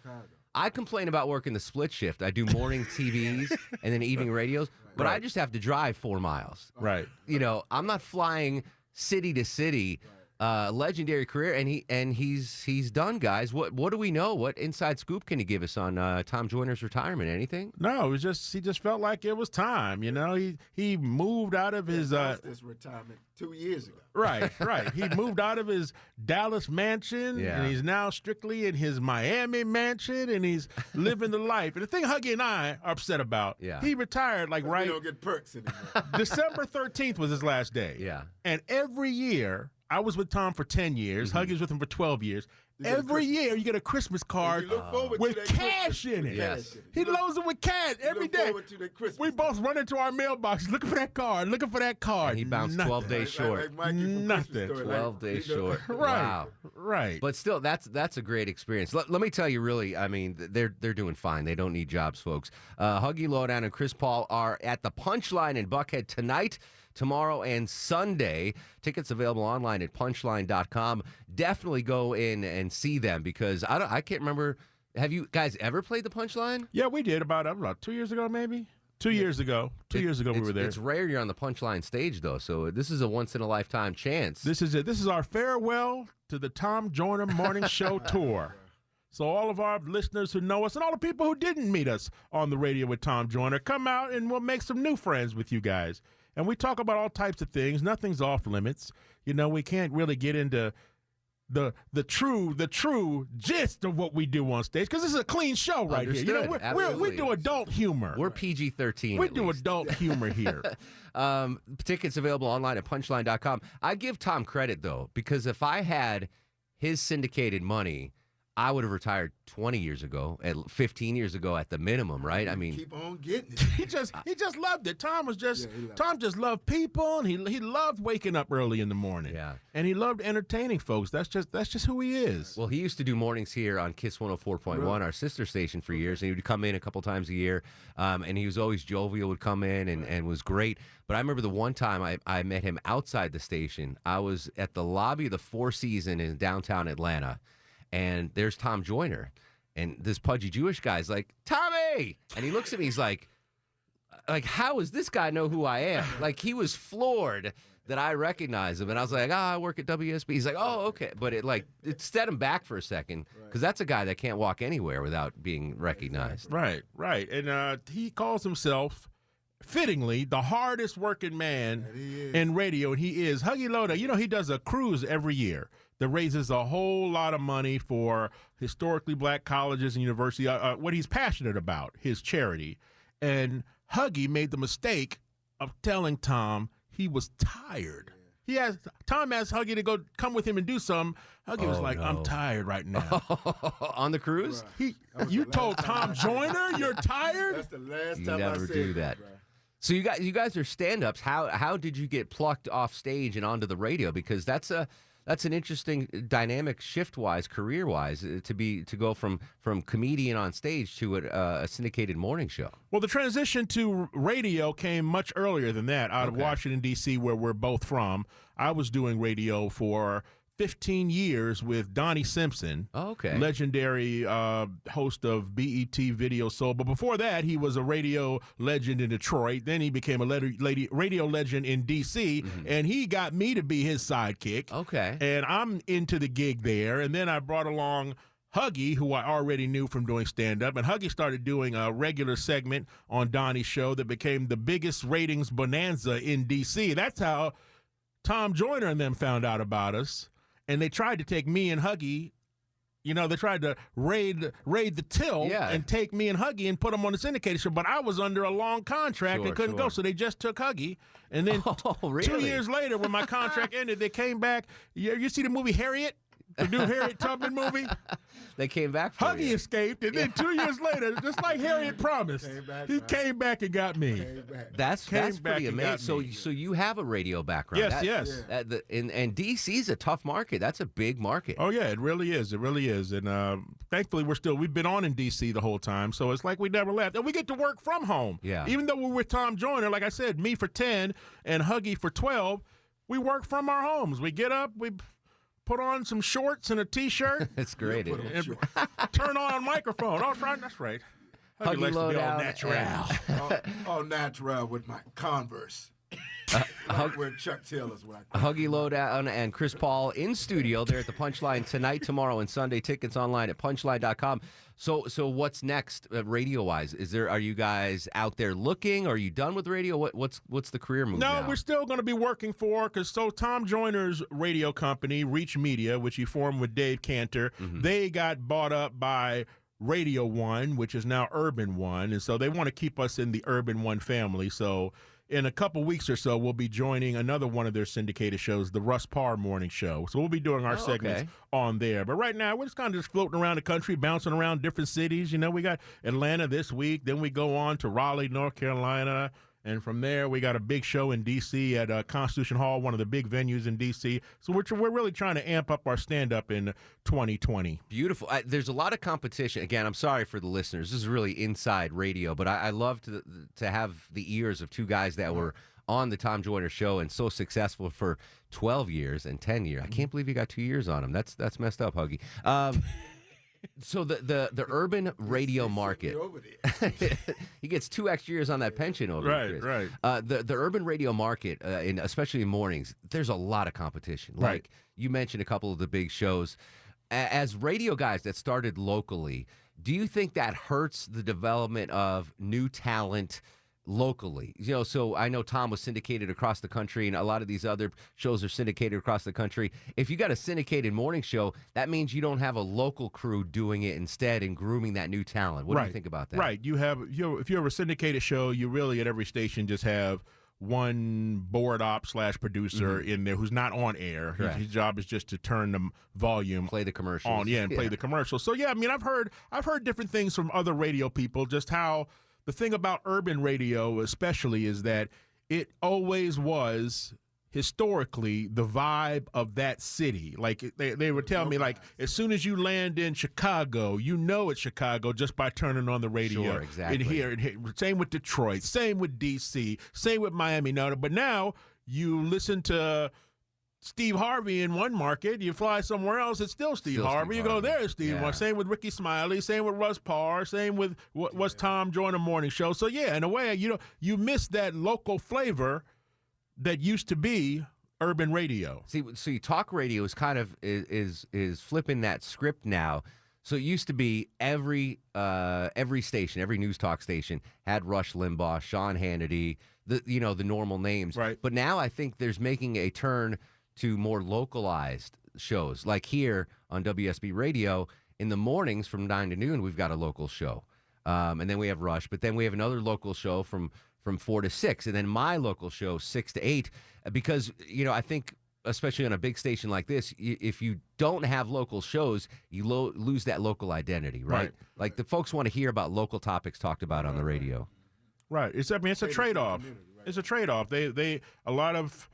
I complain about working the split shift. I do morning TVs and then evening radios, but I just have to drive 4 miles. Right. You know, I'm not flying city to city. Legendary career, and he's done, guys. What do we know? What inside scoop can you give us on Tom Joyner's retirement? Anything? No, it was just he just felt like it was time. You know, he moved out of his his retirement 2 years ago. Right. He moved out of his Dallas mansion, Yeah. and he's now strictly in his Miami mansion, and he's living the life. And the thing Huggy and I are upset about, he retired like We don't get perks anymore. December 13th was his last day. Yeah. And every year, I was with Tom for 10 years. Huggy was with him for 12 years. Every year, you get a Christmas card with cash in it. Yes. He loads it with cash every day. We both run into our mailbox looking for that card, looking for that card. And he bounced 12 days short. Nothing. 12 days short. Right. Wow. Right. But still, that's a great experience. Let me tell you, really, I mean, they're doing fine. They don't need jobs, folks. Huggy Lowdown and Chris Paul are at the Punchline in Buckhead tonight, tomorrow, and Sunday. Tickets available online at punchline.com. Definitely go in and see them because I can't remember. Have you guys ever played the Punchline? Yeah, we did about 2 years ago, maybe. 2 years ago. 2 years ago we were there. It's rare you're on the Punchline stage, though, so this is a once-in-a-lifetime chance. This is it. This is our farewell to the Tom Joyner Morning Show tour. So all of our listeners who know us and all the people who didn't meet us on the radio with Tom Joyner, come out and we'll make some new friends with you guys. And we talk about all types of things. Nothing's off limits. You know, we can't really get into the true gist of what we do on stage because this is a clean show right here. You know, we do adult humor. We're PG-13. We do adult humor here. Tickets available online at punchline.com. I give Tom credit, though, because if I had his syndicated money, I would have retired 20 years ago, 15 years ago at the minimum, right? I mean, keep on getting it. He just loved it. Tom just loved people, and he loved waking up early in the morning. Yeah. And he loved entertaining folks. That's just who he is. Well, he used to do mornings here on Kiss 104.1, our sister station, for years, and he would come in a couple times a year, and he was always jovial, would come in and was great. But I remember the one time I met him outside the station. I was at the lobby of the Four Seasons in downtown Atlanta, and there's Tom Joyner, and this pudgy Jewish guy's like, Tommy! And he looks at me, he's like, how does this guy know who I am? Like, he was floored that I recognize him. And I was like, I work at WSB. He's like, oh, okay. But it set him back for a second, because that's a guy that can't walk anywhere without being recognized. Right. And he calls himself, fittingly, the hardest working man in radio, and he is. Huggy Lowdown, he does a cruise every year that raises a whole lot of money for historically black colleges and universities, what he's passionate about, his charity. And Huggy made the mistake of telling Tom he was tired. Tom asked Huggy to come with him and do something. Huggy was like, I'm tired right now. On the cruise? You told Tom Joyner you're tired? That's the last You time I never said do that. bro. So you guys are stand-ups. How did you get plucked off stage and onto the radio? Because that's an interesting dynamic shift-wise, career-wise, to go from comedian on stage to a syndicated morning show. Well, the transition to radio came much earlier than that, out of Washington, D.C., where we're both from. I was doing radio for 15 years with Donnie Simpson, legendary host of BET Video Soul. But before that, he was a radio legend in Detroit. Then he became a radio legend in D.C., and he got me to be his sidekick. Okay. And I'm into the gig there. And then I brought along Huggy, who I already knew from doing stand-up, and Huggy started doing a regular segment on Donnie's show that became the biggest ratings bonanza in D.C. That's how Tom Joyner and them found out about us. And they tried to take me and Huggy, they tried to raid the till and take me and Huggy and put them on the syndicated show. But I was under a long contract and couldn't go, so they just took Huggy. And then 2 years later, when my contract ended, they came back. You see the movie Harriet? The new Harriet Tubman movie? They came back for Huggy escaped, and then 2 years later, just like Harriet promised, he came back and got me. That's pretty amazing. So you have a radio background. Yes. And DC's a tough market. That's a big market. Oh, yeah, it really is. And thankfully, we've been on in DC the whole time, so it's like we never left. And we get to work from home. Yeah. Even though we're with Tom Joyner, like I said, me for 10 and Huggy for 12, we work from our homes. We get up, we put on some shorts and a T-shirt. That's great. Turn on a microphone. Oh, that's right. Huggy likes to be all Lowdown natural. All natural with my Converse. Where Chuck Taylor's what I Huggy Lowdown and Chris Paul in studio there at the Punchline tonight, tomorrow, and Sunday. Tickets online at punchline.com. So what's next radio-wise? Are you guys out there looking? Are you done with radio? What's the career move now? No, we're still going to be working for, Tom Joyner's radio company, Reach Media, which he formed with Dave Cantor, they got bought up by Radio One, which is now Urban One, and so they want to keep us in the Urban One family. So in a couple weeks or so, we'll be joining another one of their syndicated shows, the Russ Parr Morning Show. So we'll be doing our segments on there. But right now, we're just kind of floating around the country, bouncing around different cities. We got Atlanta this week. Then we go on to Raleigh, North Carolina. And from there, we got a big show in D.C. at Constitution Hall, one of the big venues in D.C. So we're really trying to amp up our stand-up in 2020. Beautiful. There's a lot of competition. Again, I'm sorry for the listeners. This is really inside radio, but I love to have the ears of two guys that were on the Tom Joyner Show and so successful for 12 years and 10 years. I can't believe you got 2 years on him. That's messed up, Huggy. So the urban radio market, he gets 2 extra years on that pension over there, Chris. Right. The urban radio market, especially in mornings, there's a lot of competition. Right. Like you mentioned a couple of the big shows. As radio guys that started locally, do you think that hurts the development of new talent locally? So I know Tom was syndicated across the country, and a lot of these other shows are syndicated across the country. If you got a syndicated morning show, that means you don't have a local crew doing it instead and grooming that new talent. What do you think about that? Right. If you have a syndicated show, you really at every station just have one board op / producer in there who's not on air. His job is just to turn the volume, play the commercials on, and play the commercials. So yeah, I mean, I've heard different things from other radio people. Just how the thing about urban radio, especially, is that it always was historically the vibe of that city. Like they would tell me, like, as soon as you land in Chicago, you know it's Chicago just by turning on the radio. Sure, exactly. And here, same with Detroit, same with DC, same with Miami. No, but now you listen to Steve Harvey in one market, you fly somewhere else, it's still Steve Harvey. You go, there's Steve Harvey. Same with Ricky Smiley, same with Russ Parr, same with what's Tom Joyner Morning Show. So yeah, in a way, you miss that local flavor that used to be urban radio. See, talk radio is kind of is flipping that script now. So it used to be every station, every news talk station had Rush Limbaugh, Sean Hannity, the normal names. Right. But now I think there's making a turn to more localized shows. Like here on WSB Radio, in the mornings from 9 to noon, we've got a local show. And then we have Rush, but then we have another local show from 4 to 6, and then my local show 6 to 8, because I think especially on a big station like this, if you don't have local shows, you lose that local identity, right? Like the folks want to hear about local topics talked about on the radio. Right. It's a trade-off. It's a trade-off. They a lot of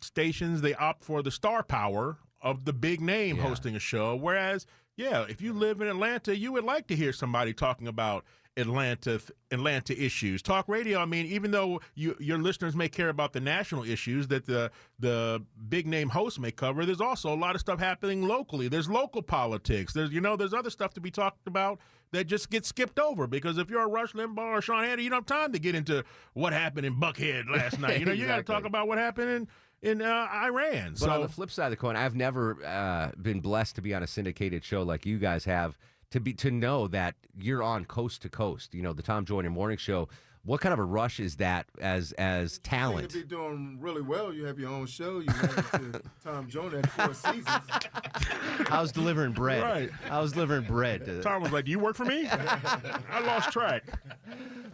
stations, they opt for the star power of the big name hosting a show, whereas if you live in Atlanta, you would like to hear somebody talking about Atlanta issues. Talk radio, I mean, even though your listeners may care about the national issues that the big name hosts may cover, there's also a lot of stuff happening locally. There's local politics. There's other stuff to be talked about that just gets skipped over, because if you're a Rush Limbaugh or Sean Hannity, you don't have time to get into what happened in Buckhead last night. You got to talk about what happened in Iran. But on the flip side of the coin, I've never been blessed to be on a syndicated show like you guys have, to know that you're on coast to coast. The Tom Joyner Morning Show. What kind of a rush is that as talent? You seem to be doing really well. You have your own show. You married to Tom Joyner at 4 seasons. I was delivering bread. Right. I was delivering bread. Tom was like, "Do you work for me?" I lost track.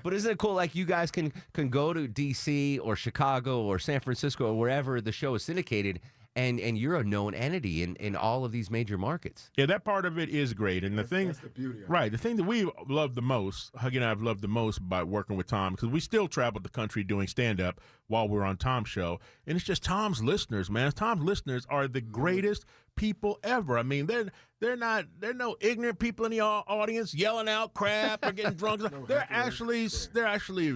But isn't it cool? Like, you guys can go to D.C. or Chicago or San Francisco or wherever the show is syndicated, and you're a known entity in all of these major markets. Yeah, that part of it is great. And that's the beauty of it. Right. The thing that we love the most, Huggy and I have loved the most about working with Tom, because we still traveled the country doing stand-up while we're on Tom's show. And it's just Tom's listeners, man. Tom's listeners are the greatest people ever. I mean, they're no ignorant people in the audience yelling out crap or getting drunk. They're actually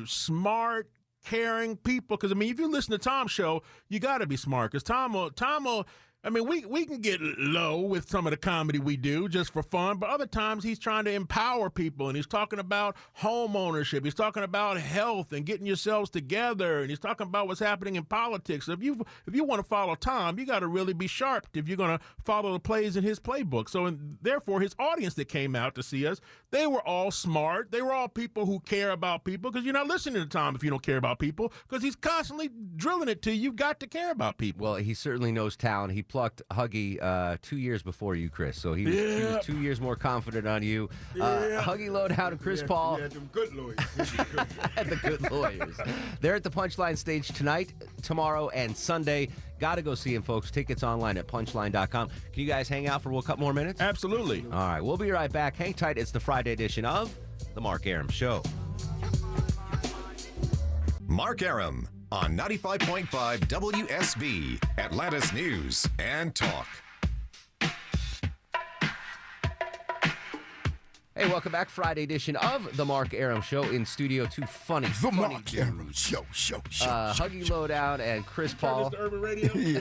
smart, caring people. Because, I mean, if you listen to Tom's show, you got to be smart. Because Tom will, I mean, we can get low with some of the comedy we do just for fun, but other times he's trying to empower people, and he's talking about home ownership. He's talking about health and getting yourselves together, and he's talking about what's happening in politics. So if you want to follow Tom, you got to really be sharp if you're going to follow the plays in his playbook. So, and therefore, his audience that came out to see us, they were all smart. They were all people who care about people, because you're not listening to Tom if you don't care about people, because he's constantly drilling it to you. You got to care about people. Well, he certainly knows talent. He plucked Huggy 2 years before you, Chris. So he was 2 years more confident on you. Huggy, Lowdown, and Chris Paul. We had them good lawyers. The good lawyers. They're at the Punchline stage tonight, tomorrow, and Sunday. Got to go see him, folks. Tickets online at punchline.com. Can you guys hang out for a couple more minutes? Absolutely. All right, we'll be right back. Hang tight. It's the Friday edition of The Mark Arum Show. Mark Arum on 95.5 WSB, Atlanta's News and Talk. Hey, welcome back. Friday edition of The Mark Arum Show. In studio, two funny Mark Arum Show. Huggy, Lowdown, and Chris Paul. Turn this to urban radio? Yeah.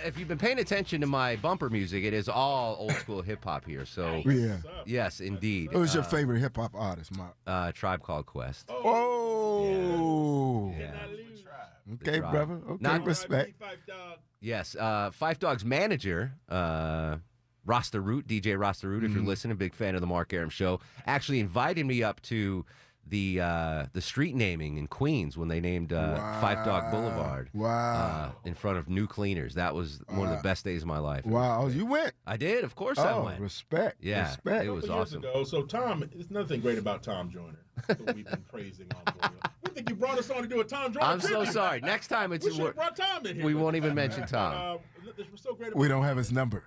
If you've been paying attention to my bumper music, it is all old school hip hop here. So, yes, indeed. Who's your favorite hip hop artist, Mark? Tribe Called Quest. Oh. Yeah. Okay, brother. Okay, respect. Yes, Five Dog's manager, Rasta Root, DJ Rasta Root, if you're listening, big fan of the Mark Arum Show, actually invited me up to the street naming in Queens when they named Five Dog Boulevard. Wow. In front of New Cleaners. That was one of the best days of my life. Wow. You went? I did. Of course I went. Respect. Yeah. Respect. It was Years awesome. ago, so Tom, there's another thing great about Tom Joyner that we've been praising on board. think you brought us on to do a Tom Joyner I'm so tribute. sorry. Next time it's We should have brought Tom in here. we won't even mention Tom. This was so great. We don't have his number.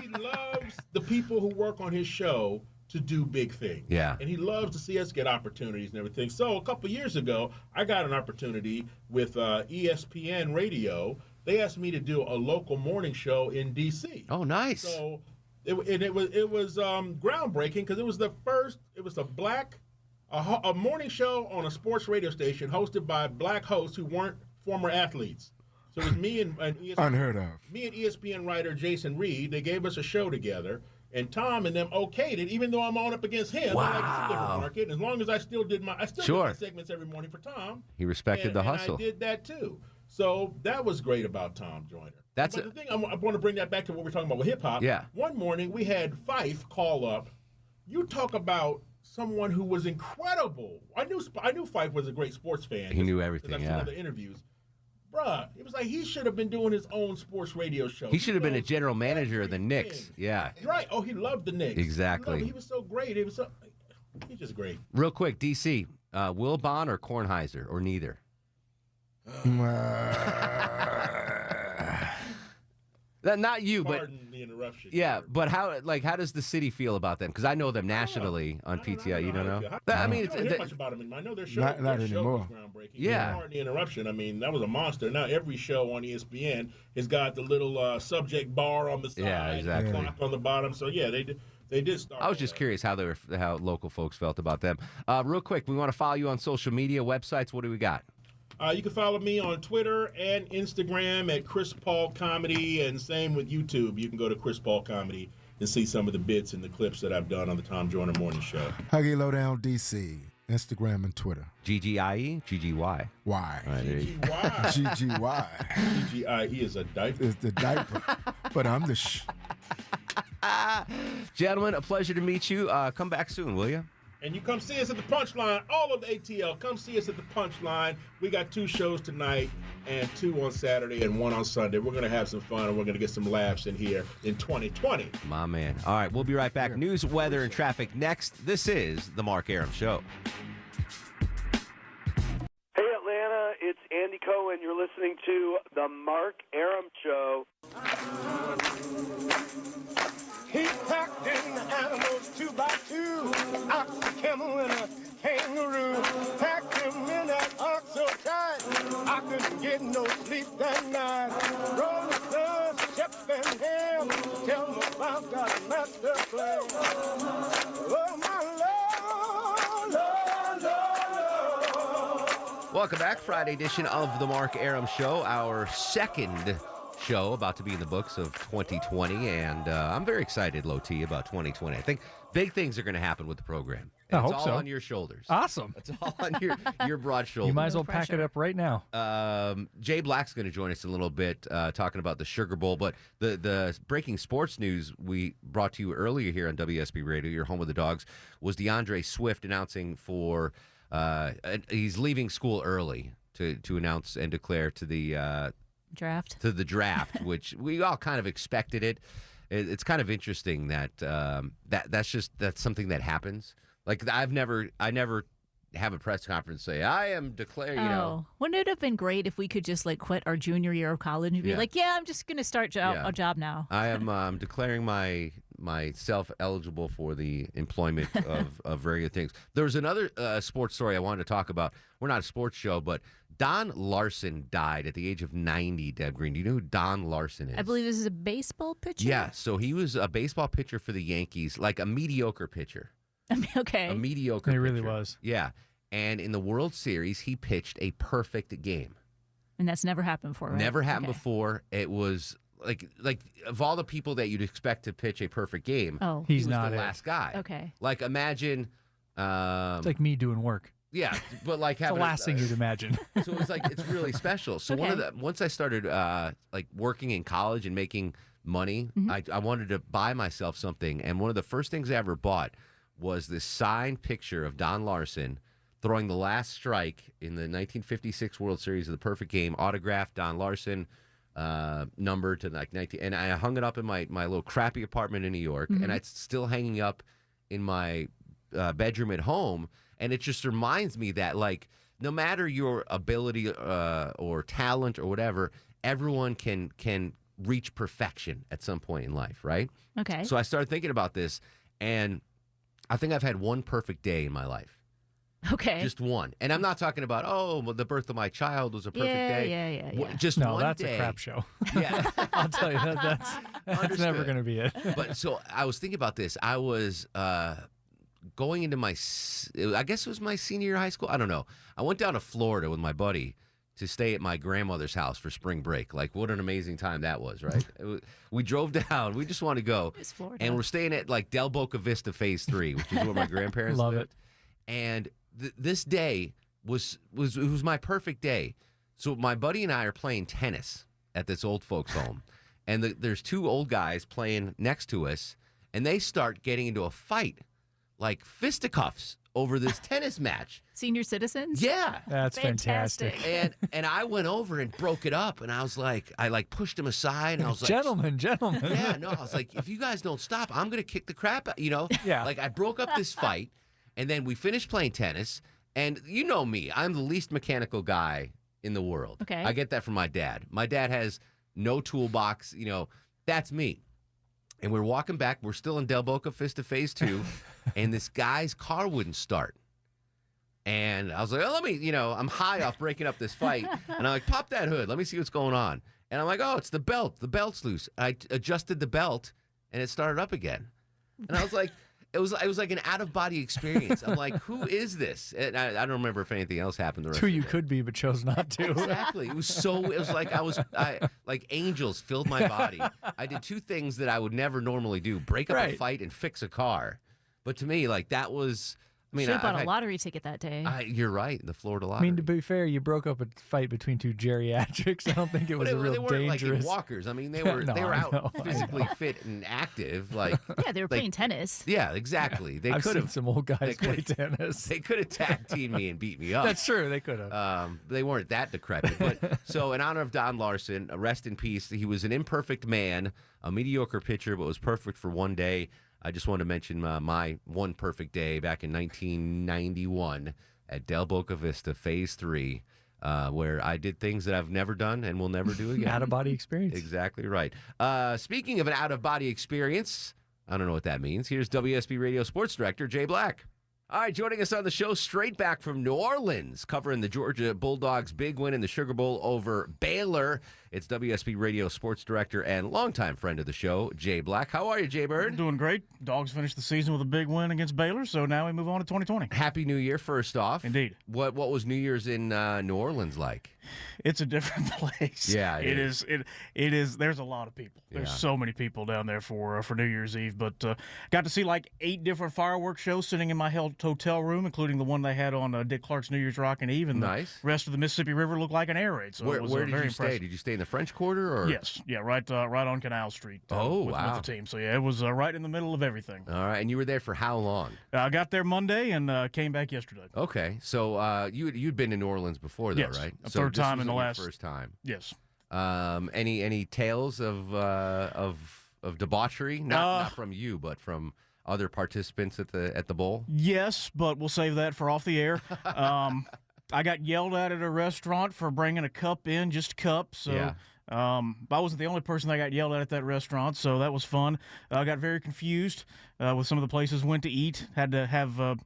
He loves the people who work on his show to do big things. Yeah. And he loves to see us get opportunities and everything. So a couple years ago, I got an opportunity with ESPN Radio. They asked me to do a local morning show in D.C. Oh, nice. So it was groundbreaking because it was the first. It was a morning show on a sports radio station hosted by black hosts who weren't former athletes. So it was me and ESPN, Unheard of. me and ESPN writer Jason Reed. They gave us a show together, and Tom and them okayed it, even though I'm on up against him. Wow. Like, it's a different market. And as long as I still did my segments every morning for Tom. He respected the hustle. And I did that too. So that was great about Tom Joyner. But the thing I want to bring that back to what we're talking about with hip hop. Yeah. One morning we had Fife call up. You talk about someone who was incredible. I knew Fife was a great sports fan. He knew everything. I've seen Yeah. other interviews. Bruh, it was like he should have been doing his own sports radio show. He should have been a general manager of the Knicks. Yeah. Right. Oh, he loved the Knicks. Exactly. He was so great. He's just great. Real quick, DC, Wilbon or Kornheiser or neither? Not you, Pardon the interruption. Yeah, but how does the city feel about them? Because I know them nationally on PTI. You don't know? I mean, I don't hear much about them. I know their show. Not their show anymore. was groundbreaking. Yeah. Pardon the interruption. I mean, that was a monster. Now every show on ESPN has got the little subject bar on the side, Yeah, exactly. and the clock on the bottom. So yeah, they did start. I was just curious how local folks felt about them. Real quick, we want to follow you on social media, websites. What do we got? You can follow me on Twitter and Instagram at Chris Paul Comedy, and same with YouTube. You can go to Chris Paul Comedy and see some of the bits and the clips that I've done on the Tom Joyner Morning Show. Huggy Lowdown DC, Instagram and Twitter. GGIE? GGY? Y. All right, there you go. GGY. GGIE is a diaper. It's the diaper. But I'm the Gentlemen, a pleasure to meet you. Come back soon, will you? And you come see us at the Punchline. All of the ATL, come see us at the Punchline. We got 2 shows tonight and 2 on Saturday and 1 on Sunday. We're going to have some fun, and we're going to get some laughs in here in 2020. My man. All right, we'll be right back. News, weather, and traffic next. This is The Mark Arum Show. Hey, Atlanta, it's Andy Cohen. You're listening to The Mark Arum Show. He packed in the animals 2 by 2, ox, a camel, and a kangaroo. Packed him in that ox so tight, I couldn't get no sleep that night. Rolling Stones, Shep and Ham, tell me about that master plan. Oh, my Lord. Welcome back. Friday edition of The Mark Arum Show, our second show about to be in the books of 2020, and I'm very excited, Low T, about 2020. I think big things are going to happen with the program. I It's hope all so. on your shoulders. Awesome. It's all on your broad shoulders. You might as well pack it up right now. Jay Black's going to join us in a little bit, talking about the Sugar Bowl. But the breaking sports news we brought to you earlier here on WSB Radio, your home of the Dogs, was DeAndre Swift announcing for he's leaving school early to announce and declare to the draft, which we all kind of expected it. It's kind of interesting that that's something that happens. Like I never have a press conference say I am declaring. You know, wouldn't it have been great if we could just quit our junior year of college and be Yeah. like, yeah, I'm just going to start a job now. I am declaring myself eligible for the employment of regular things. There's another sports story I wanted to talk about. We're not a sports show, but Don Larson died at the age of 90, Deb Green. Do you know who Don Larson is? I believe this is a baseball pitcher. Yeah, so he was a baseball pitcher for the Yankees, like a mediocre pitcher. Okay. A mediocre He pitcher. really was. Yeah. And in the World Series, he pitched a perfect game. And that's never happened before, right? Never happened Okay. before. It was like of all the people that you'd expect to pitch a perfect game, He's he was not the it. last guy. Okay. Like imagine It's like me doing work. yeah, but like It's the having last thing you'd imagine. So it's like it's really special. So once I started working in college and making money, I wanted to buy myself something, and one of the first things I ever bought was this signed picture of Don Larson throwing the last strike in the 1956 World Series of the perfect game, autographed Don Larson, number to like 19, and I hung it up in my little crappy apartment in New York, and it's still hanging up in my bedroom at home, and it just reminds me that like no matter your ability or talent or whatever, everyone can reach perfection at some point in life, right? Okay. So I started thinking about this, and I think I've had one perfect day in my life. Okay. Just one. And I'm not talking about, well, the birth of my child was a perfect day. Yeah. Just no, one that's day. a crap show. Yeah. I'll tell you, that's never going to be it. But so I was thinking about this. I was going into I guess it was my senior year of high school. I don't know. I went down to Florida with my buddy to stay at my grandmother's house for spring break. Like, what an amazing time that was, right? We drove down. We just wanted to go. It's Florida. And we're staying at, like, Del Boca Vista Phase 3, which is where my grandparents Love lived. it. And this day was my perfect day. So my buddy and I are playing tennis at this old folks' home. And there's two old guys playing next to us, and they start getting into a fight, like fisticuffs, over this tennis match. Senior citizens? Yeah. That's fantastic. And I went over and broke it up, and I was like, pushed him aside, and I was like, Gentlemen. yeah, no, I was like, if you guys don't stop, I'm going to kick the crap out, Yeah. Like, I broke up this fight, and then we finished playing tennis, and you know me, I'm the least mechanical guy in the world. Okay. I get that from my dad. My dad has no toolbox, that's me. And we're walking back. We're still in Del Boca Vista Phase 2, and this guy's car wouldn't start. And I was like, let me, I'm high off breaking up this fight. And I'm like, pop that hood. Let me see what's going on. And I'm like, it's the belt. The belt's loose. I adjusted the belt, and it started up again. And I was like, it was like an out-of-body experience. I'm like, who is this? And I don't remember if anything else happened the rest Who of the you day. could be, but chose not to. Exactly. It was like like angels filled my body. I did two things that I would never normally do: break up a fight and fix a car. But to me, like, that was. I mean, should have bought a lottery ticket that day. You're right, the Florida I lottery. mean, to be fair, you broke up a fight between two geriatrics. I don't think it was a real they weren't dangerous. like in walkers. I mean, they were No, I out know. physically fit and active. Like Yeah, they were playing tennis. Yeah, exactly. They I've could seen have some old guys play tennis. They could have tag teamed me and beat me up. That's true. They could have. They weren't that decrepit. But so, in honor of Don Larson, rest in peace. He was an imperfect man, a mediocre pitcher, but was perfect for one day. I just wanted to mention my one perfect day back in 1991 at Del Boca Vista Phase 3, where I did things that I've never done and will never do again. Out-of-body experience. Exactly right. Speaking of an out-of-body experience, I don't know what that means. Here's WSB Radio Sports Director Jay Black. All right, joining us on the show straight back from New Orleans, covering the Georgia Bulldogs' big win in the Sugar Bowl over Baylor. It's WSB Radio Sports Director and longtime friend of the show, Jay Black. How are you, Jay Bird? Doing great. Dogs finished the season with a big win against Baylor, so now we move on to 2020. Happy New Year, first off. Indeed. What was New Year's in New Orleans like? It's a different place. Yeah, it is. It is. There's a lot of people. There's so many people down there for New Year's Eve. But got to see like 8 different fireworks shows sitting in my hotel room, including the one they had on Dick Clark's New Year's Rockin' Eve. And the rest of the Mississippi River looked like an air raid. So where it was did you very stay? impressive. Did you stay in the French Quarter? Or? Yes. Yeah. Right on Canal Street. With the team. So yeah, it was right in the middle of everything. All right. And you were there for how long? I got there Monday and came back yesterday. Okay. So you'd been in New Orleans before, though, Yes, right? a So third this time in wasn't the your last first time. Yes. Any tales of debauchery? Not from you, but from other participants at the bowl? Yes, but we'll save that for off the air. I got yelled at a restaurant for bringing a cup in, just a cup. So Yeah. I wasn't the only person that got yelled at that restaurant, so that was fun. I got very confused with some of the places went to eat. Had to have a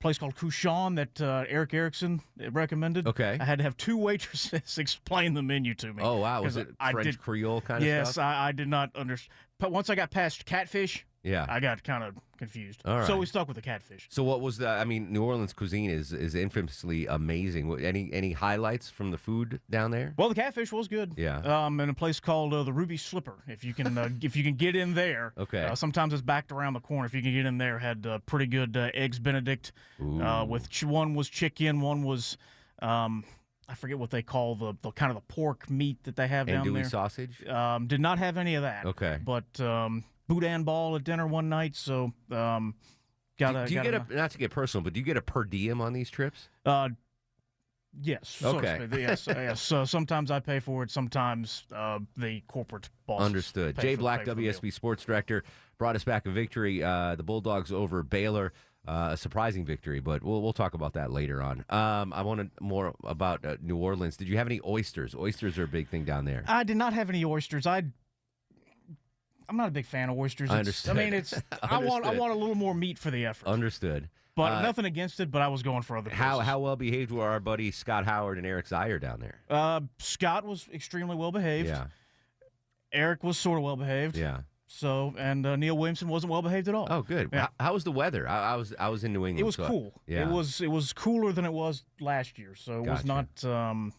place called Couchon that Eric Erickson recommended. Okay. I had to have 2 waitresses explain the menu to me. Oh, wow. Was 'cause it I French did- Creole kind of Yes, stuff? I did not understand. But once I got past catfish, Yeah. I got kind of confused. All right. So we stuck with the catfish. So what was New Orleans cuisine is infamously amazing. Any highlights from the food down there? Well, the catfish was good. Yeah. In a place called the Ruby Slipper. If you can, if you can get in there. Okay. Sometimes it's backed around the corner. If you can get in there, had pretty good eggs Benedict. With one was chicken, one was I forget what they call the kind of the pork meat that they have down Andouille there. sausage? Did not have any of that. Okay. But boudin ball at dinner one night. So Do you get not to get personal, but do you get a per diem on these trips? Yes. So to Okay. speak. Yes. So sometimes I pay for it. Sometimes the corporate boss. Understood. Jay Black, WSB Sports Director, brought us back a victory. The Bulldogs over Baylor. A surprising victory, but we'll talk about that later on. I wanted more about New Orleans. Did you have any oysters? Oysters are a big thing down there. I did not have any oysters. I'm not a big fan of oysters. I understood. I mean, I want a little more meat for the effort. Understood. But nothing against it, but I was going for other places. How well behaved were our buddy Scott Howard and Eric Zier down there? Scott was extremely well behaved. Yeah. Eric was sort of well behaved. Yeah. So, and Neil Williamson wasn't well behaved at all. Oh, good. Yeah. How was the weather? I was in New England. It was so cool. Yeah. It was cooler than it was last year. So it was not.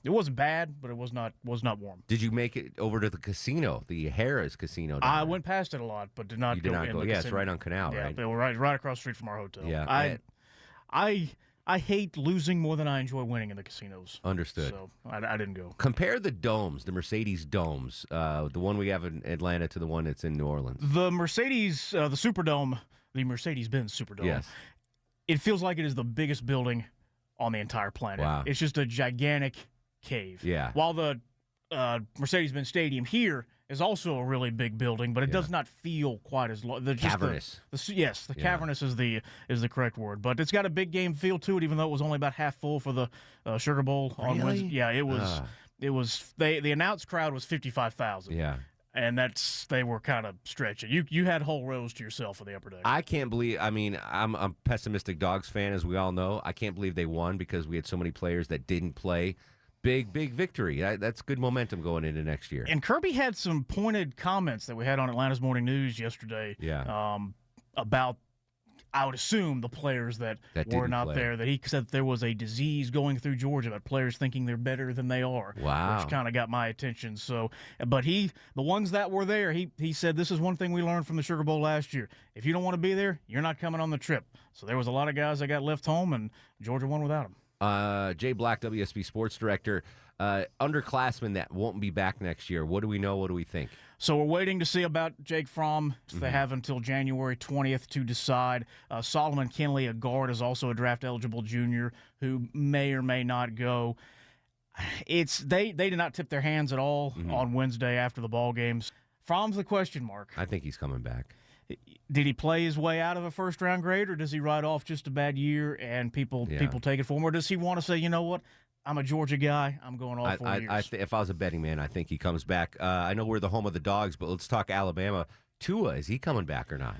It wasn't bad, but it was not warm. Did you make it over to the casino, the Harrah's Casino? I went past it a lot, but did not. You did not go. in Yeah, the it's casino. right on Canal, Yeah, right? they were right across the street from our hotel. Yeah. I hate losing more than I enjoy winning in the casinos. Understood. So I didn't go. Compare the domes, the Mercedes domes, the one we have in Atlanta to the one that's in New Orleans. The Mercedes, the Superdome, the Mercedes-Benz Superdome. Yes. It feels like it is the biggest building on the entire planet. Wow. It's just a gigantic cave. Yeah. While the Mercedes-Benz Stadium here is also a really big building, but it does not feel quite as large. Cavernous. Yes, cavernous is the correct word. But it's got a big game feel to it, even though it was only about half full for the Sugar Bowl on Really? Wednesday. Yeah, it was. It was. The announced crowd was 55,000. Yeah. And they were kind of stretching. You had whole rows to yourself for the upper deck. I can't believe. I mean, I'm a pessimistic Dogs fan, as we all know. I can't believe they won because we had so many players that didn't play. Big victory. That's good momentum going into next year. And Kirby had some pointed comments that we had on Atlanta's Morning News yesterday. Yeah. About, I would assume, the players that were didn't not play. there. That he said that there was a disease going through Georgia about players thinking they're better than they are. Wow. Which kind of got my attention. So, but the ones that were there, he said this is one thing we learned from the Sugar Bowl last year. If you don't want to be there, you're not coming on the trip. So there was a lot of guys that got left home, and Georgia won without them. Jay Black, WSB Sports Director, underclassmen that won't be back next year. What do we know? What do we think? So we're waiting to see about Jake Fromm. They have until January 20th to decide. Solomon Kinley, a guard, is also a draft-eligible junior who may or may not go. They did not tip their hands at all on Wednesday after the ball games. Fromm's the question mark. I think he's coming back. Did he play his way out of a first-round grade, or does he write off just a bad year and people take it for him? Or does he want to say, you know what, I'm a Georgia guy, I'm going all 4 years? If I was a betting man, I think he comes back. I know we're the home of the Dogs, but let's talk Alabama. Tua, is he coming back or not?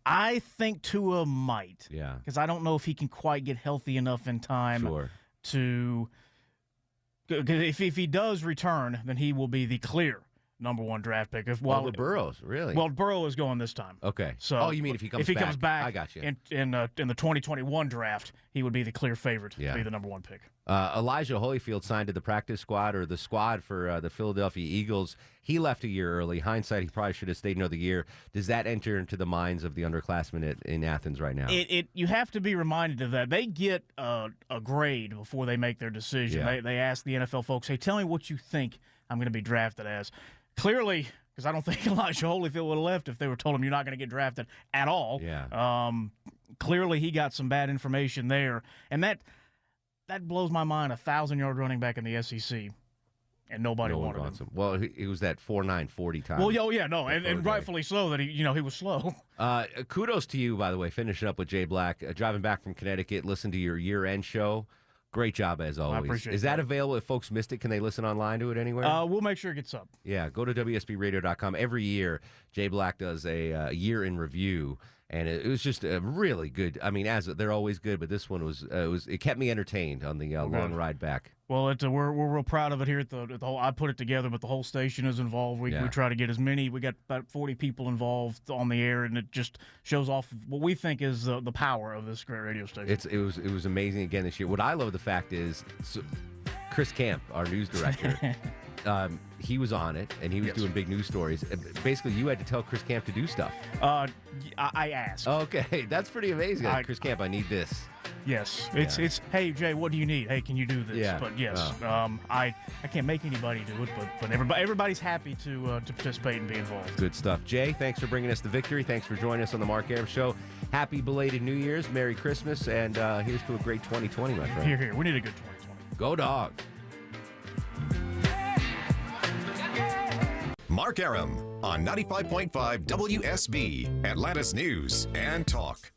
I think Tua might. Yeah. Because I don't know if he can quite get healthy enough in time to – if he does return, then he will be the clear #1 draft pick. The Burrows, really? Well, Burrow is going this time. Okay. So you mean if he comes back? I got you. In the 2021 draft, he would be the clear favorite to be the #1 pick. Elijah Holyfield signed to the practice squad or the squad for the Philadelphia Eagles. He left a year early. Hindsight, he probably should have stayed another year. Does that enter into the minds of the underclassmen in Athens right now? You have to be reminded of that. They get a grade before they make their decision. Yeah. They ask the NFL folks, hey, tell me what you think I'm going to be drafted as. Clearly, because I don't think Elijah Holyfield would have left if they were told him you're not going to get drafted at all. Yeah. Clearly, he got some bad information there. And that blows my mind, 1,000-yard running back in the SEC, and nobody wanted him. Well, he was that 4.9 40 time. Well, and rightfully so that he was slow. Kudos to you, by the way, finishing up with Jay Black, driving back from Connecticut, listen to your year-end show. Great job, as always. I appreciate Is that available if folks missed it? Can they listen online to it anywhere? We'll make sure it gets up. Yeah, go to WSBRadio.com. Every year, Jay Black does a year in review, and it was just a really good. I mean, they're always good, but this one it kept me entertained on the long ride back. Well, we're real proud of it here at the whole. I put it together, but the whole station is involved. We try to get as many. We got about 40 people involved on the air, and it just shows off what we think is the power of this great radio station. It was amazing again this year. What I love the fact is Chris Camp, our news director. He was on it, and he was doing big news stories. Basically, you had to tell Chris Camp to do stuff. I asked. Okay, that's pretty amazing. Chris Camp, I need this. Yes, it's hey Jay, what do you need? Hey, can you do this? Yeah. But yes, I can't make anybody do it, but everybody's happy to participate and be involved. Good stuff, Jay. Thanks for bringing us the victory. Thanks for joining us on the Mark Arum Show. Happy belated New Year's, Merry Christmas, and here's to a great 2020, my friend. Here, we need a good 2020. Go Dogs. Mark Arum on 95.5 WSB, Atlanta's News and Talk.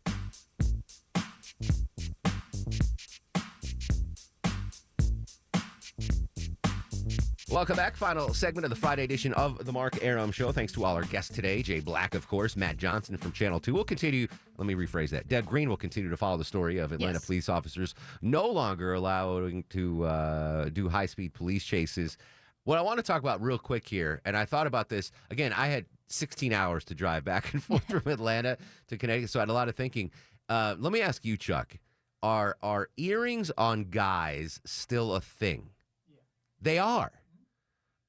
Welcome back. Final segment of the Friday edition of the Mark Arum Show. Thanks to all our guests today. Jay Black, of course, Matt Johnson from Channel 2. We'll continue, let me rephrase that. Deb Green will continue to follow the story of Atlanta police officers no longer allowing to do high-speed police chases. What I want to talk about real quick here, and I thought about this, again, I had 16 hours to drive back and forth from Atlanta to Connecticut, so I had a lot of thinking. Let me ask you, Chuck, are earrings on guys still a thing? Yeah. They are.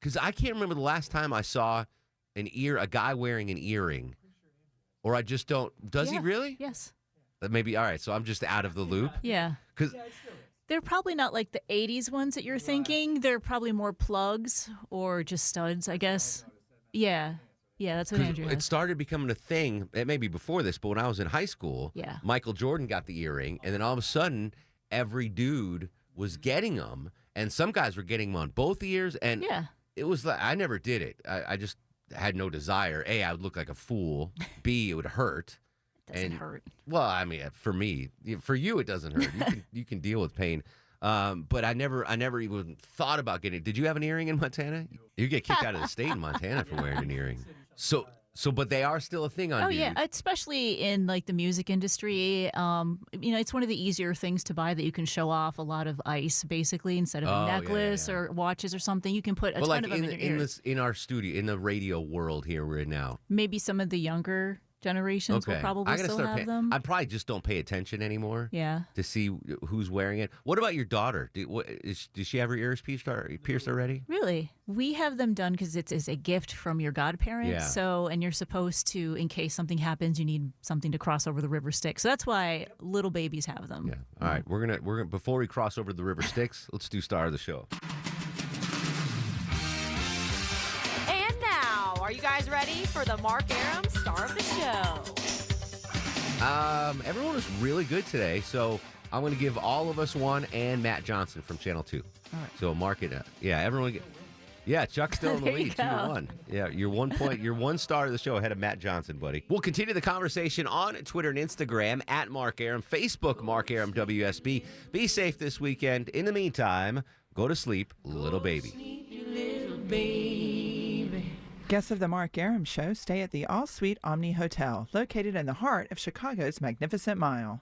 Because I can't remember the last time I saw a guy wearing an earring, or I just don't. Does he really? Yes. Maybe. All right. So I'm just out of the loop. Yeah. Because they're probably not like the 80s ones that you're thinking. They're probably more plugs or just studs, I guess. Yeah. Yeah, that's what Andrew has. It started becoming a thing. It may be before this, but when I was in high school, Michael Jordan got the earring, and then all of a sudden, every dude was getting them, and some guys were getting them on both ears, and it was like I never did it. I just had no desire. A, I would look like a fool. B, it would hurt. It doesn't hurt. Well, I mean, for me, for you, it doesn't hurt. You can deal with pain. But I never even thought about getting it. Did you have an earring in Montana? You get kicked out of the state in Montana for wearing an earring. But they are still a thing on dudes. Yeah, especially in like the music industry. It's one of the easier things to buy that you can show off a lot of ice, basically, instead of a necklace or watches or something. You can put a ton of them in your ears. In our studio, in the radio world here we're in now. Maybe some of the younger generations will probably still have them. I probably just don't pay attention anymore. Yeah. To see who's wearing it. What about your daughter? Does she have her ears pierced already? Really? We have them done because it's a gift from your godparents. Yeah. So, and you're supposed to, in case something happens, you need something to cross over the river Styx. So that's why little babies have them. Yeah. All right. We're gonna before we cross over the river Styx, let's do star of the show. Are you guys ready for the Mark Arum star of the show? Everyone was really good today, so I'm going to give all of us one and Matt Johnson from Channel 2. All right. So mark it. Everyone. Chuck's still in the lead, 2-1. Yeah, you're 1 point. You're one star of the show ahead of Matt Johnson, buddy. We'll continue the conversation on Twitter and Instagram at Mark Arum, Facebook Mark Arum WSB. Be safe this weekend. In the meantime, go to sleep, little baby. Guests of the Mark Arum Show stay at the All Suite Omni Hotel, located in the heart of Chicago's Magnificent Mile.